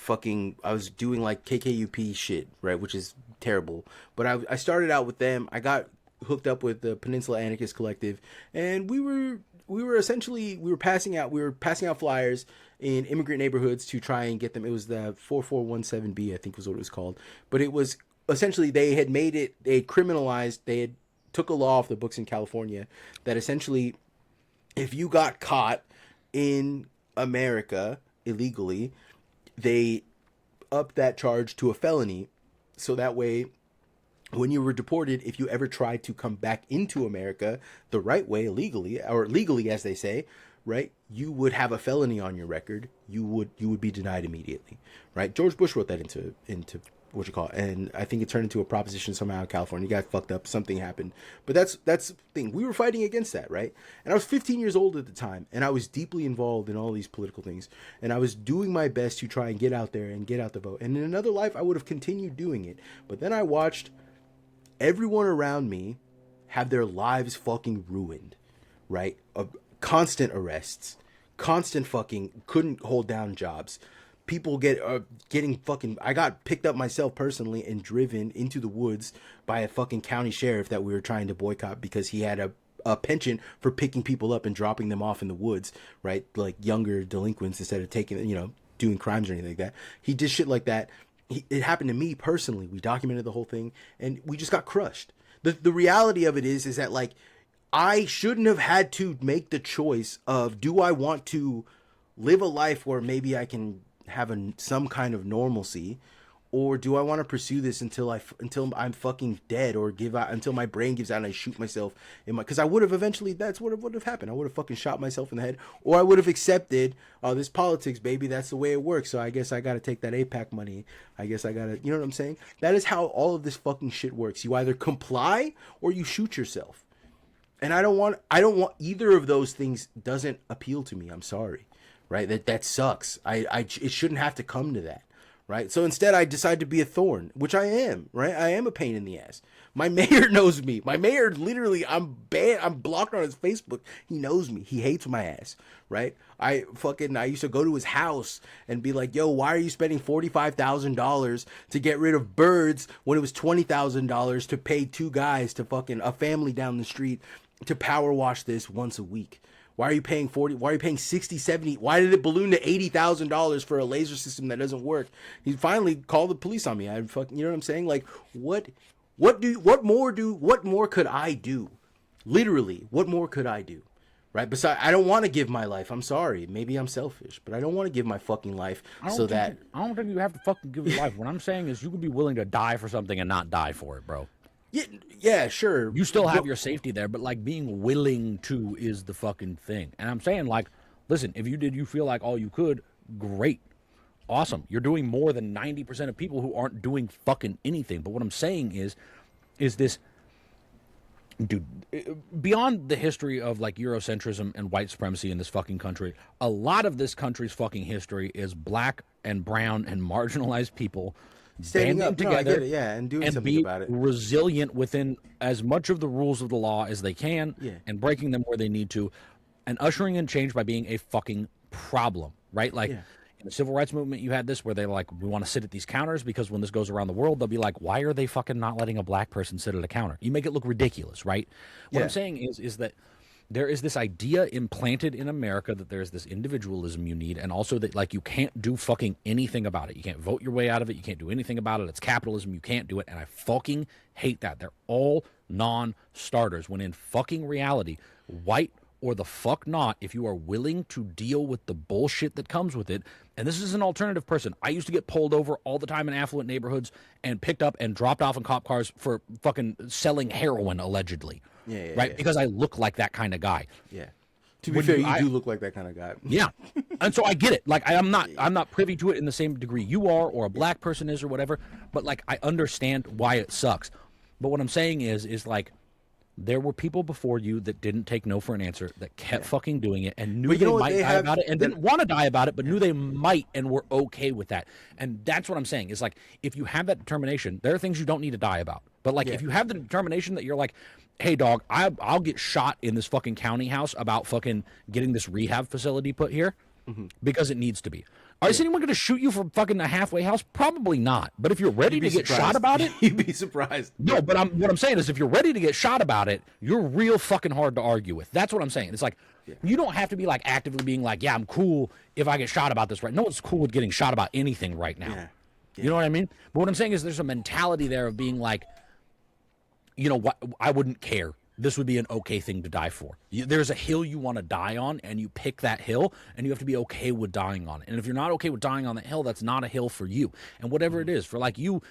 was doing like KKUP shit, right, which is terrible. But I started out with them. I got hooked up with the Peninsula Anarchist Collective, and we were passing out flyers in immigrant neighborhoods to try and get them. It was the 4417B, I think was what it was called. But it was essentially, they had criminalized, they had took a law off the books in California that essentially, if you got caught in America illegally, they upped that charge to a felony, so that way when you were deported, if you ever tried to come back into America the right way, legally, or legally as they say, right, you would have a felony on your record. You would be denied immediately, right? George Bush wrote that into and I think it turned into a proposition somehow in California. You got fucked up, something happened. But that's the thing. We were fighting against that, right? And I was 15 years old at the time, and I was deeply involved in all these political things, and I was doing my best to try and get out there and get out the vote. And in another life, I would have continued doing it. But then I watched everyone around me have their lives fucking ruined, right? Constant arrests, constant fucking couldn't hold down jobs. People getting fucking. I got picked up myself personally and driven into the woods by a fucking county sheriff that we were trying to boycott because he had a penchant for picking people up and dropping them off in the woods, right? Like younger delinquents, instead of taking, doing crimes or anything like that. He did shit like that. It happened to me personally. We documented the whole thing, and we just got crushed. The reality of it is that, like, I shouldn't have had to make the choice of, do I want to live a life where maybe I can have some kind of normalcy, or do I want to pursue this until I'm fucking dead, or give out until my brain gives out and I shoot myself in my, because I would have eventually, that's what would have happened. I would have fucking shot myself in the head, or I would have accepted, oh, this politics, baby, that's the way it works. So I guess I got to take that APAC money. I guess I got to, you know what I'm saying? That is how all of this fucking shit works. You either comply or you shoot yourself. And I don't want either of those things. Doesn't appeal to me. I'm sorry. Right? That sucks. It shouldn't have to come to that. Right? So instead I decide to be a thorn, which I am, right? I am a pain in the ass. My mayor knows me. My mayor, literally, I'm banned. I'm blocked on his Facebook. He knows me. He hates my ass, right? I used to go to his house and be like, yo, why are you spending $45,000 to get rid of birds when it was $20,000 to pay two guys to fucking a family down the street to power wash this once a week? Why are you paying 40? Why are you paying 60, 70? Why did it balloon to $80,000 for a laser system that doesn't work? He finally called the police on me. I fucking, you know what I'm saying? Like, what more could I do? Literally, what more could I do? Right? Besides, I don't want to give my life. I'm sorry. Maybe I'm selfish, but I don't want to give my fucking life I don't think you have to fucking give your life. What I'm saying is you could be willing to die for something and not die for it, bro. Yeah, sure. You still have your safety there, but like being willing to is the fucking thing. And I'm saying, like, listen, if you feel like all you could, great. Awesome. You're doing more than 90% of people who aren't doing fucking anything. But what I'm saying is this, dude, beyond the history of like Eurocentrism and white supremacy in this fucking country, a lot of this country's fucking history is black and brown and marginalized people standing up together, and doing something be about it. Resilient within as much of the rules of the law as they can, and breaking them where they need to, and ushering in change by being a fucking problem, right? Like in the civil rights movement, you had this where they're like, we want to sit at these counters because when this goes around the world, they'll be like, why are they fucking not letting a black person sit at a counter? You make it look ridiculous, right? What I'm saying is that there is this idea implanted in America that there's this individualism you need, and also that like you can't do fucking anything about it. You can't vote your way out of it. You can't do anything about it. It's capitalism. You can't do it. And I fucking hate that. They're all non-starters when in fucking reality, white or the fuck not, if you are willing to deal with the bullshit that comes with it. And this is an alternative person. I used to get pulled over all the time in affluent neighborhoods and picked up and dropped off in cop cars for fucking selling heroin, allegedly. Right? Because I look like that kind of guy. Yeah. To be fair, you do look like that kind of guy. Yeah. And so I get it. Like I'm not privy to it in the same degree you are or a black person is or whatever, but like I understand why it sucks. But what I'm saying is like there were people before you that didn't take no for an answer, that kept fucking doing it and knew they might die about it and didn't want to die about it, but knew they might and were okay with that. And that's what I'm saying is like, if you have that determination, there are things you don't need to die about. But like, if you have the determination that you're like, hey dog, I'll get shot in this fucking county house about fucking getting this rehab facility put here because it needs to be. Is anyone going to shoot you for fucking a halfway house? Probably not. But if you're ready to get shot about it, you'd be surprised. No, but what I'm saying is, if you're ready to get shot about it, you're real fucking hard to argue with. That's what I'm saying. It's like you don't have to be like actively being like, yeah, I'm cool if I get shot about this. Right? No one's cool with getting shot about anything right now. You know what I mean? But what I'm saying is, there's a mentality there of being like, you know what? I wouldn't care. This would be an okay thing to die for. There's a hill you want to die on, and you pick that hill, and you have to be okay with dying on it. And if you're not okay with dying on that hill, that's not a hill for you. And whatever it is, for like you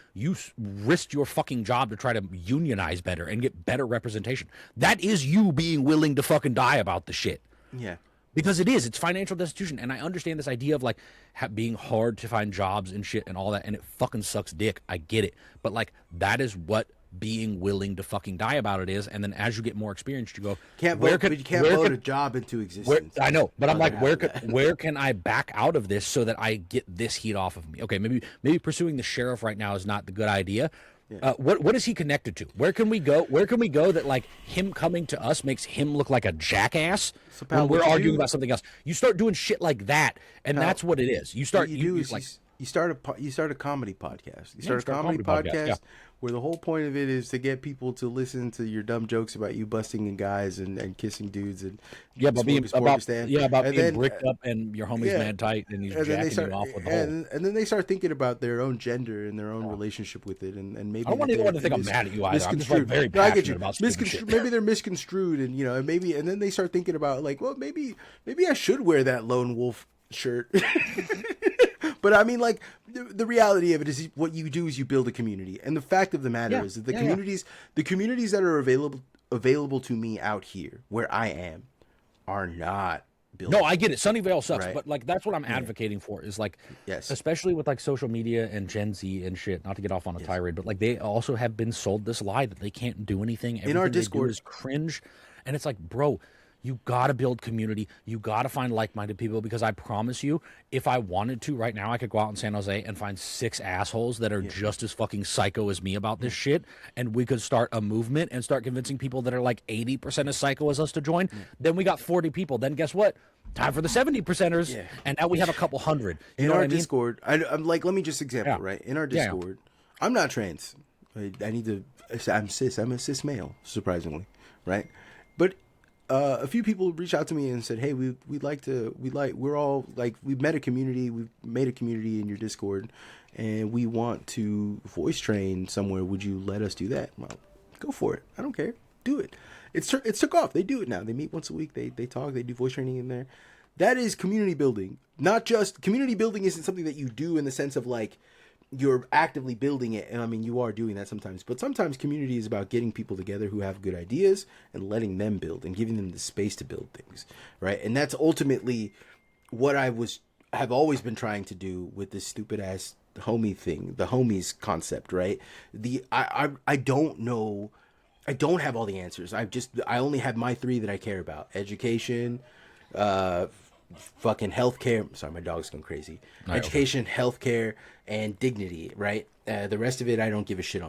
risked your fucking job to try to unionize better and get better representation. That is you being willing to fucking die about the shit. Yeah. Because it's financial destitution. And I understand this idea of like being hard to find jobs and shit and all that, and it fucking sucks dick. I get it. But like, that is what being willing to fucking die about it is. And then as you get more experience, you go, you can't vote a job into existence. I know, but I'm like, where can I back out of this so that I get this heat off of me? Okay, maybe pursuing the sheriff right now is not the good idea. What is he connected to? Where can we go that like him coming to us makes him look like a jackass when we're arguing about something else? You start doing shit like that, and that's what it is. You start you start a comedy podcast. You start a comedy podcast where the whole point of it is to get people to listen to your dumb jokes about you busting in guys and kissing dudes and about being then, bricked up and your homie's mad tight and he's jacking you off with the hole. And then they start thinking about their own gender and their own relationship with it, and maybe I don't want anyone to think I'm mad at you either. I'm just like very passionate about shit. Maybe they're misconstrued, and and then they start thinking about like, well, maybe I should wear that lone wolf shirt. But I mean, like, the reality of it is what you do is you build a community. And the fact of the matter is that the communities that are available to me out here where I am are not built. No, I get it. Sunnyvale sucks, but like that's what I'm advocating for is like, especially with like social media and Gen Z and shit, not to get off on a tirade, but like they also have been sold this lie that they can't do anything. Everything in our they Discord do is cringe. And it's like, bro, you got to build community. You got to find like-minded people, because I promise you, if I wanted to right now, I could go out in San Jose and find 6 assholes that are just as fucking psycho as me about this shit. And we could start a movement and start convincing people that are like 80% as psycho as us to join. Then we got 40 people. Then guess what? Time for the 70%ers. Yeah. And now we have a couple hundred. In our Discord, I'm like, let me just example, right? In our Discord, I'm not trans. I'm cis. I'm a cis male, surprisingly, right? But a few people reached out to me and said, "Hey, we've made a community. We've made a community in your Discord, and we want to voice train somewhere. Would you let us do that?" Well, go for it. I don't care. Do it. It took off. They do it now. They meet once a week. They talk. They do voice training in there. That is community building. Not just community building isn't something that you do in the sense of like you're actively building it, and I mean you are doing that sometimes, but sometimes community is about getting people together who have good ideas and letting them build and giving them the space to build things, right? And that's ultimately what have always been trying to do with this stupid ass homie thing, the homies concept, right? I don't know, I don't have all the answers. I only have my 3 that I care about: education, fucking healthcare. Sorry, my dog's going crazy. Education, healthcare, and dignity, right? The rest of it I don't give a shit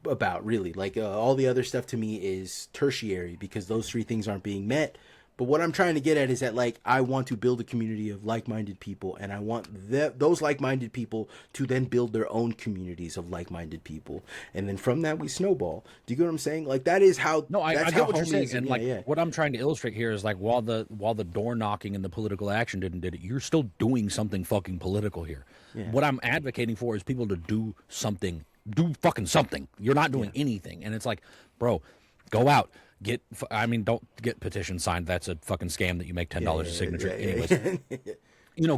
about, really. Like all the other stuff to me is tertiary, because those 3 things aren't being met. But what I'm trying to get at is that, like, I want to build a community of like-minded people, and I want those like-minded people to then build their own communities of like-minded people, and then from that we snowball. Do you get what I'm saying? Like, that is how. No, I get what you're saying, and like what I'm trying to illustrate here is like while the door knocking and the political action did it, you're still doing something fucking political here. Yeah. What I'm advocating for is people to do something, do fucking something. You're not doing anything, and it's like, bro, go out. Don't get petitions signed. That's a fucking scam that you make $10 a signature. Anyways,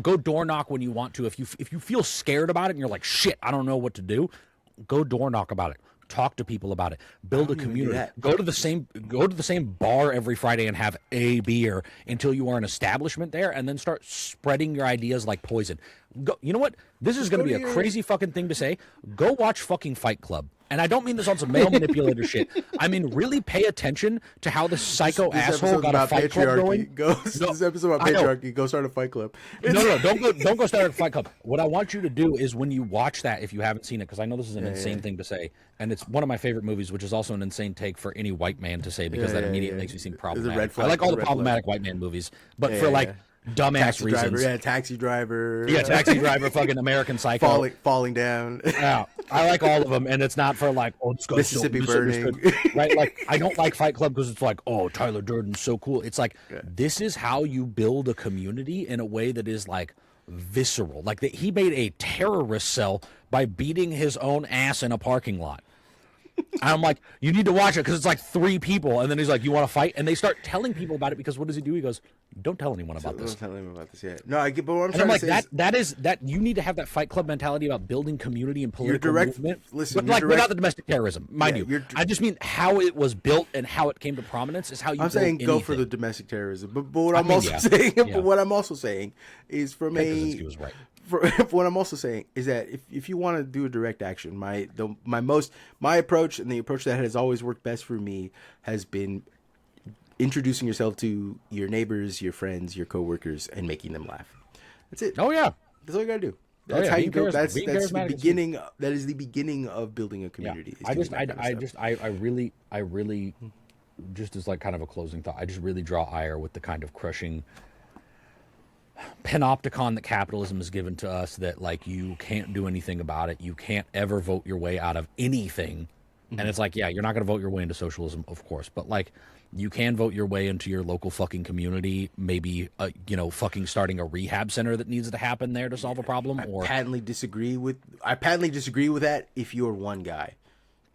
go door knock when you want to. If you feel scared about it and you're like, shit, I don't know what to do, go door knock about it. Talk to people about it. Build a community. Go to the same bar every Friday and have a beer until you are an establishment there, and then start spreading your ideas like poison. Go. You know what? This is going to be a crazy fucking thing to say. Go watch fucking Fight Club. And I don't mean this on some male manipulator shit. I mean, really pay attention to how this psycho asshole got a Fight Club going. This episode about patriarchy. Go start a Fight Club. No, don't go start a Fight Club. What I want you to do is when you watch that, if you haven't seen it, because I know this is an insane thing to say, and it's one of my favorite movies, which is also an insane take for any white man to say, because that immediately makes me seem problematic. I like all the problematic white man movies, but for like dumbass reasons. Taxi driver. Yeah, Taxi Driver, fucking American Psycho. Falling down. Yeah, I like all of them, and it's not for like, this guy's Mississippi Burning. Right? Like, I don't like Fight Club because it's like, Tyler Durden's so cool. It's like, this is how you build a community in a way that is like visceral. Like, he made a terrorist cell by beating his own ass in a parking lot. I'm like, you need to watch it because it's like 3 people, and then he's like, you want to fight? And they start telling people about it, because what does he do? He goes, don't tell anyone about this. Don't tell anyone about this yet. No, I get, but what I'm trying to say is that you need to have that Fight Club mentality about building community and political movement. Listen, but like without the domestic terrorism, mind you. I just mean how it was built and how it came to prominence is how you. I'm saying go for the domestic terrorism, but what I'm also saying is from a. What I'm also saying is that if you want to do a direct action, my approach, and the approach that has always worked best for me, has been introducing yourself to your neighbors, your friends, your coworkers, and making them laugh. That's it. Oh yeah, that's all you gotta do. That's how you go. That's the beginning. That is the beginning of building a community. Yeah. I really, just as like kind of a closing thought, I just really draw ire with the kind of crushing panopticon that capitalism has given to us, that like you can't do anything about it. You can't ever vote your way out of anything And it's like, yeah, you're not going to vote your way into socialism, of course, but like you can vote your way into your local fucking community, maybe fucking starting a rehab center that needs to happen there to solve a problem. I patently disagree with that if you're one guy.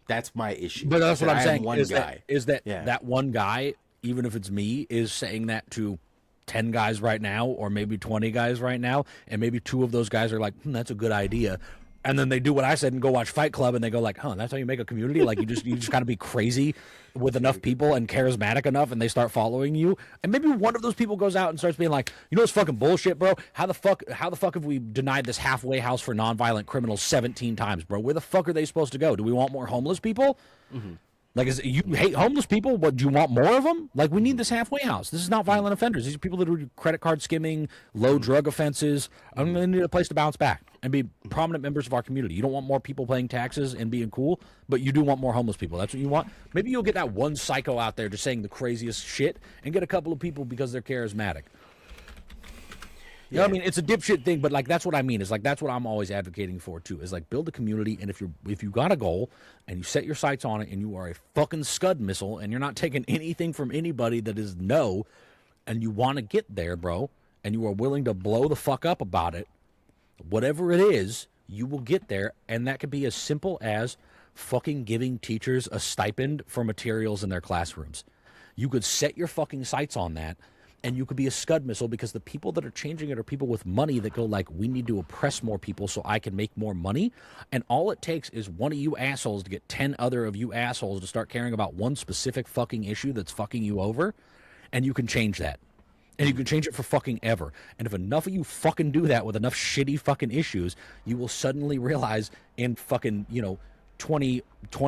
That's my issue. But that's what I'm saying. One guy. That one guy, even if it's me, is saying that to 10 guys right now, or maybe 20 guys right now, and maybe 2 of those guys are like, that's a good idea. And then they do what I said and go watch Fight Club, and they go like, that's how you make a community? Like, you just got to be crazy with enough people and charismatic enough, and they start following you. And maybe one of those people goes out and starts being like, it's fucking bullshit, bro. How the fuck have we denied this halfway house for nonviolent criminals 17 times, bro? Where the fuck are they supposed to go? Do we want more homeless people? Mm-hmm. Like, you hate homeless people? What, do you want more of them? Like, we need this halfway house. This is not violent offenders. These are people that do credit card skimming, low drug offenses. I'm going to need a place to bounce back and be prominent members of our community. You don't want more people paying taxes and being cool, but you do want more homeless people. That's what you want. Maybe you'll get that one psycho out there just saying the craziest shit and get a couple of people because they're charismatic. You know what I mean? It's a dipshit thing, but like that's what I mean. Is like that's what I'm always advocating for too. Is like build a community, and if you got a goal and you set your sights on it, and you are a fucking Scud missile, and you're not taking anything from anybody that is no, and you want to get there, bro, and you are willing to blow the fuck up about it, whatever it is, you will get there, and that could be as simple as fucking giving teachers a stipend for materials in their classrooms. You could set your fucking sights on that. And you could be a Scud missile because the people that are changing it are people with money that go like, we need to oppress more people so I can make more money. And all it takes is one of you assholes to get 10 other of you assholes to start caring about one specific fucking issue that's fucking you over. And you can change that. And you can change it for fucking ever. And if enough of you fucking do that with enough shitty fucking issues, you will suddenly realize in fucking, 20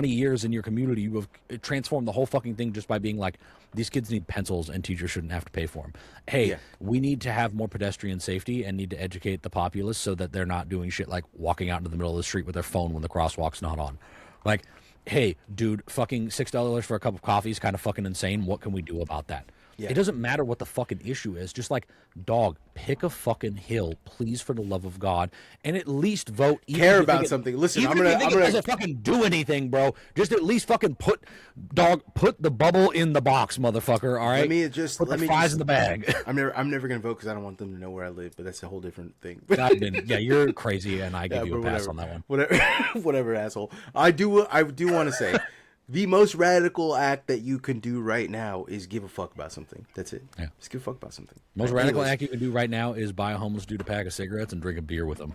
years in your community, you have transformed the whole fucking thing just by being like, these kids need pencils and teachers shouldn't have to pay for them. Hey, we need to have more pedestrian safety and need to educate the populace so that they're not doing shit like walking out into the middle of the street with their phone when the crosswalk's not on. Like, hey, dude, fucking $6 for a cup of coffee is kind of fucking insane. What can we do about that? Yeah. It doesn't matter what the fucking issue is. Just like, dog, pick a fucking hill, please, for the love of God, and at least vote. Care about something. Listen, I'm gonna doesn't fucking do anything, bro. Just at least fucking put the bubble in the box, motherfucker. All right. Put the fries in the bag. I'm never gonna vote because I don't want them to know where I live. But that's a whole different thing. You're crazy, and I give you a pass on that one. Whatever, asshole. I do want to say. The most radical act that you can do right now is give a fuck about something. That's it. Yeah. Just give a fuck about something. Most radical act you can do right now is buy a homeless dude a pack of cigarettes and drink a beer with them.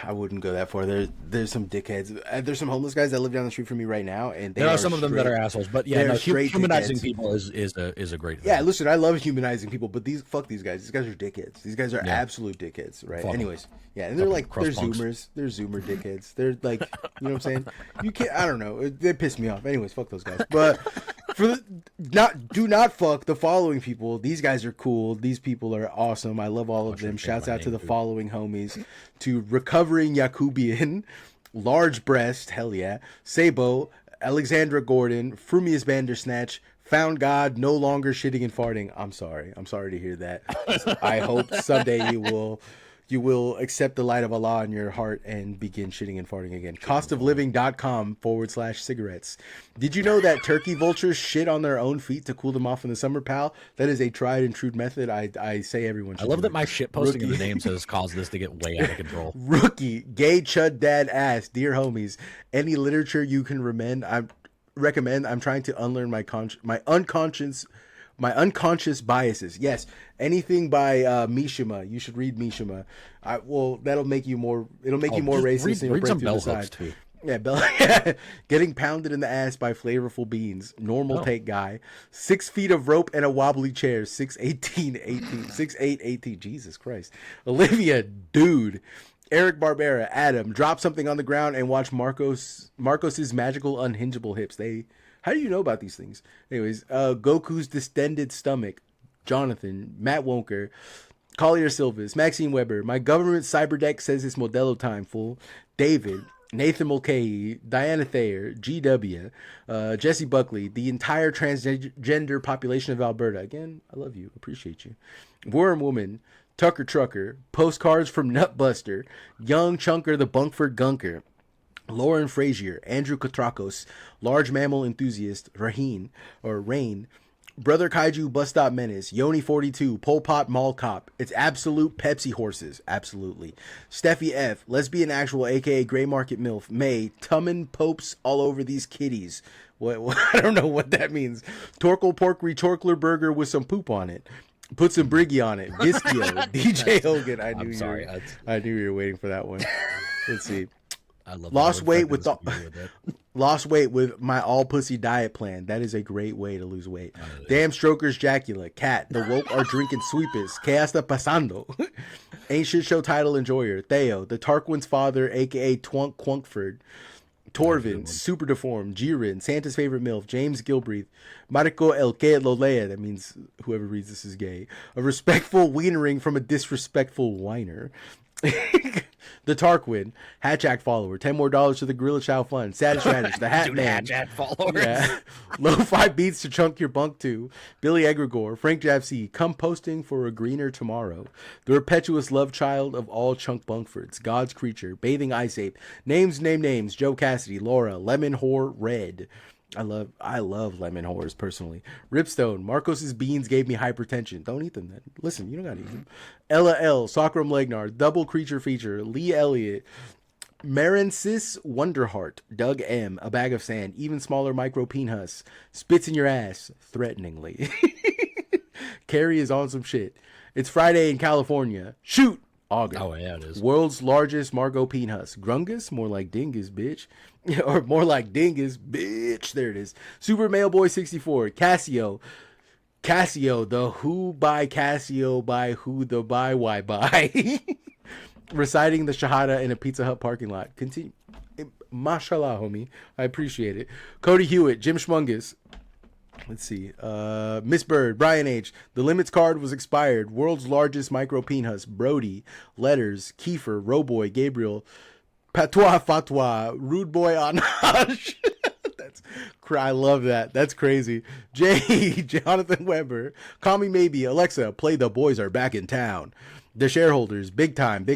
I wouldn't go that far. There's some dickheads. There's some homeless guys that live down the street from me right now, and there are some of them that are assholes. But yeah, humanizing dickheads. People is a great thing. Yeah, listen, I love humanizing people, but fuck these guys. These guys are dickheads. These guys are absolute dickheads, right? Fuck. Anyways, yeah, and they're Zoomers. They're Zoomer dickheads. They're like, you know what I'm saying? You can't. I don't know. They piss me off. Anyways, fuck those guys. But do not fuck the following people. These guys are cool. These people are awesome. I love all of them. Shouts out to the following homies: to Recovering Yakubian, Large Breast, hell yeah, Sabo, Alexandra Gordon, Frumius Bandersnatch, Found God, No Longer Shitting and Farting. I'm sorry to hear that. I hope someday you will accept the light of Allah in your heart and begin shitting and farting again. Costofliving.com/cigarettes. Did you know that turkey vultures shit on their own feet to cool them off in the summer, pal? That is a tried and true method. I say everyone should. I love that my shit posting of the names has caused this to get way out of control. Rookie, gay chud dad ass. Dear homies, any literature you can recommend. I'm trying to unlearn my unconscious biases. Yes, anything by Mishima. You should read Mishima. That'll make you more. It'll make you more racist. And read break some through bell the side. hooks too. Yeah, getting pounded in the ass by flavorful beans. Normal take guy. 6 feet of rope and a wobbly chair. 6'8", Jesus Christ. Olivia, dude. Eric Barbera, Adam, drop something on the ground and watch Marcos's magical unhingeable hips. How do you know about these things? Anyways, Goku's distended stomach. Jonathan, Matt Wonker, Collier Silvas, Maxine Weber. My government cyberdeck says it's Modelo time, fool. David, Nathan Mulcahy, Diana Thayer, GW, Jesse Buckley, the entire transgender population of Alberta. Again, I love you. Appreciate you. Worm Woman, Tucker Trucker, Postcards from Nutbuster, Young Chunker the Bunkford Gunker, Lauren Frazier, Andrew Katrakos, large mammal enthusiast, Rain, Brother Kaiju Bus Stop Menace, Yoni42, Pol Pot Mall Cop. It's absolute Pepsi horses. Absolutely. Steffi F, lesbian actual, aka Gray Market MILF. May, Tummin Popes all over these kitties. What I don't know what that means. Torkel Pork Retorkler Burger with some poop on it. Put some Briggy on it. Giskio, DJ Hogan. I knew you were waiting for that one. Let's see. I love lost weight with my all pussy diet plan. That is a great way to lose weight. Damn strokers, Jacula, Cat, the woke are drinking sweepers. Que está pasando? Ancient show title enjoyer. Theo, the Tarquin's father, aka Twunk Quunkford. Torvin, super deformed. Jirin, Santa's favorite MILF. James Gilbreath. Marco El Que Lolea, that means whoever reads this is gay. A respectful wienering from a disrespectful whiner. The Tarquin, Hatchack follower, $10 more to the Gorilla Chow Fund, Sadist Radish, the Hat Man, Hatchack followers. Yeah. Lo-Fi Beats to chunk your bunk to, Billy Egregore, Frank Javc, come posting for a greener tomorrow, the Repetuous Love Child of all Chunk Bunkfords, God's Creature, Bathing Ice Ape, Names, Joe Cassidy, Laura, Lemon Whore, Red. I love lemon whores personally. Ripstone, Marcos's beans gave me hypertension. Don't eat them then. Listen, you don't gotta eat them. Ella L, Socram Legnar, Double Creature Feature, Lee Elliott, Marensis Wonderheart, Doug M, A Bag of Sand, Even Smaller Micro Peenhus, Spits in Your Ass, threateningly. Carrie is on some shit. It's Friday in California. Shoot! Auger. Oh, yeah, it is. World's largest Margot Peenhus. Grungus? More like dingus, bitch. Or more like dingus, bitch. There it is. Super Mailboy 64. Casio, the who by Casio by who the by why by. Reciting the Shahada in a Pizza Hut parking lot. Continue. Mashallah, homie. I appreciate it. Cody Hewitt, Jim Schmungus. Let's see. Miss Bird, Brian H. The limits card was expired. World's largest micro peenhus. Brody, Letters, Kiefer, Roboy, Gabriel, Patois Fatwa, Rude Boy Anaj. I love that. That's crazy. Jay, Jonathan Weber, Call Me Maybe, Alexa, play The Boys Are Back in Town. The Shareholders, Big Time. He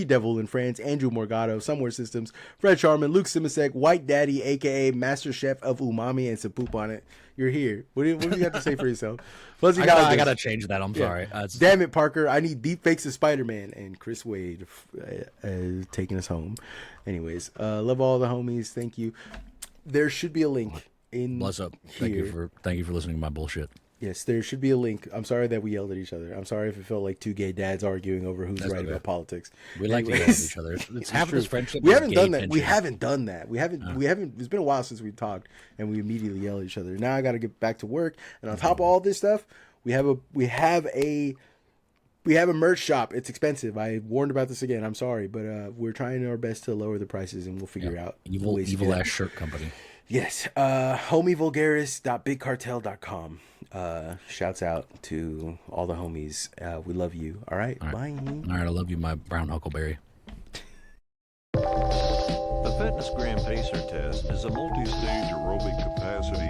Devil in France, Andrew Morgado, Somewhere Systems, Fred Sharman, Luke Simasek, White Daddy, aka Master Chef of Umami and some poop on it. You're here. What do you have to say for yourself? Fuzzy I gotta change that. I'm sorry. Damn it, Parker. I need deep fakes of Spider-Man. And Chris Wade taking us home. Anyways, love all the homies. Thank you. There should be a link in Bless up. Here. Thank you for listening to my bullshit. Yes, there should be a link. I'm sorry that we yelled at each other. I'm sorry if it felt like two gay dads arguing over who's right about politics. We like to yell at each other. It's half of this friendship. We haven't done that. Tension. We haven't done that. We haven't. It's been a while since we talked, and we immediately yell at each other. Now I got to get back to work, and on top of all this stuff, we have a merch shop. It's expensive. I warned about this again. I'm sorry, but we're trying our best to lower the prices, and we'll figure out evil ass shirt company. Yes. Homievulgaris.bigcartel.com. Shouts out to all the homies. We love you. All right. Bye. All right. I love you, my brown huckleberry. The Fitness Gram Pacer test is a multi-stage aerobic capacity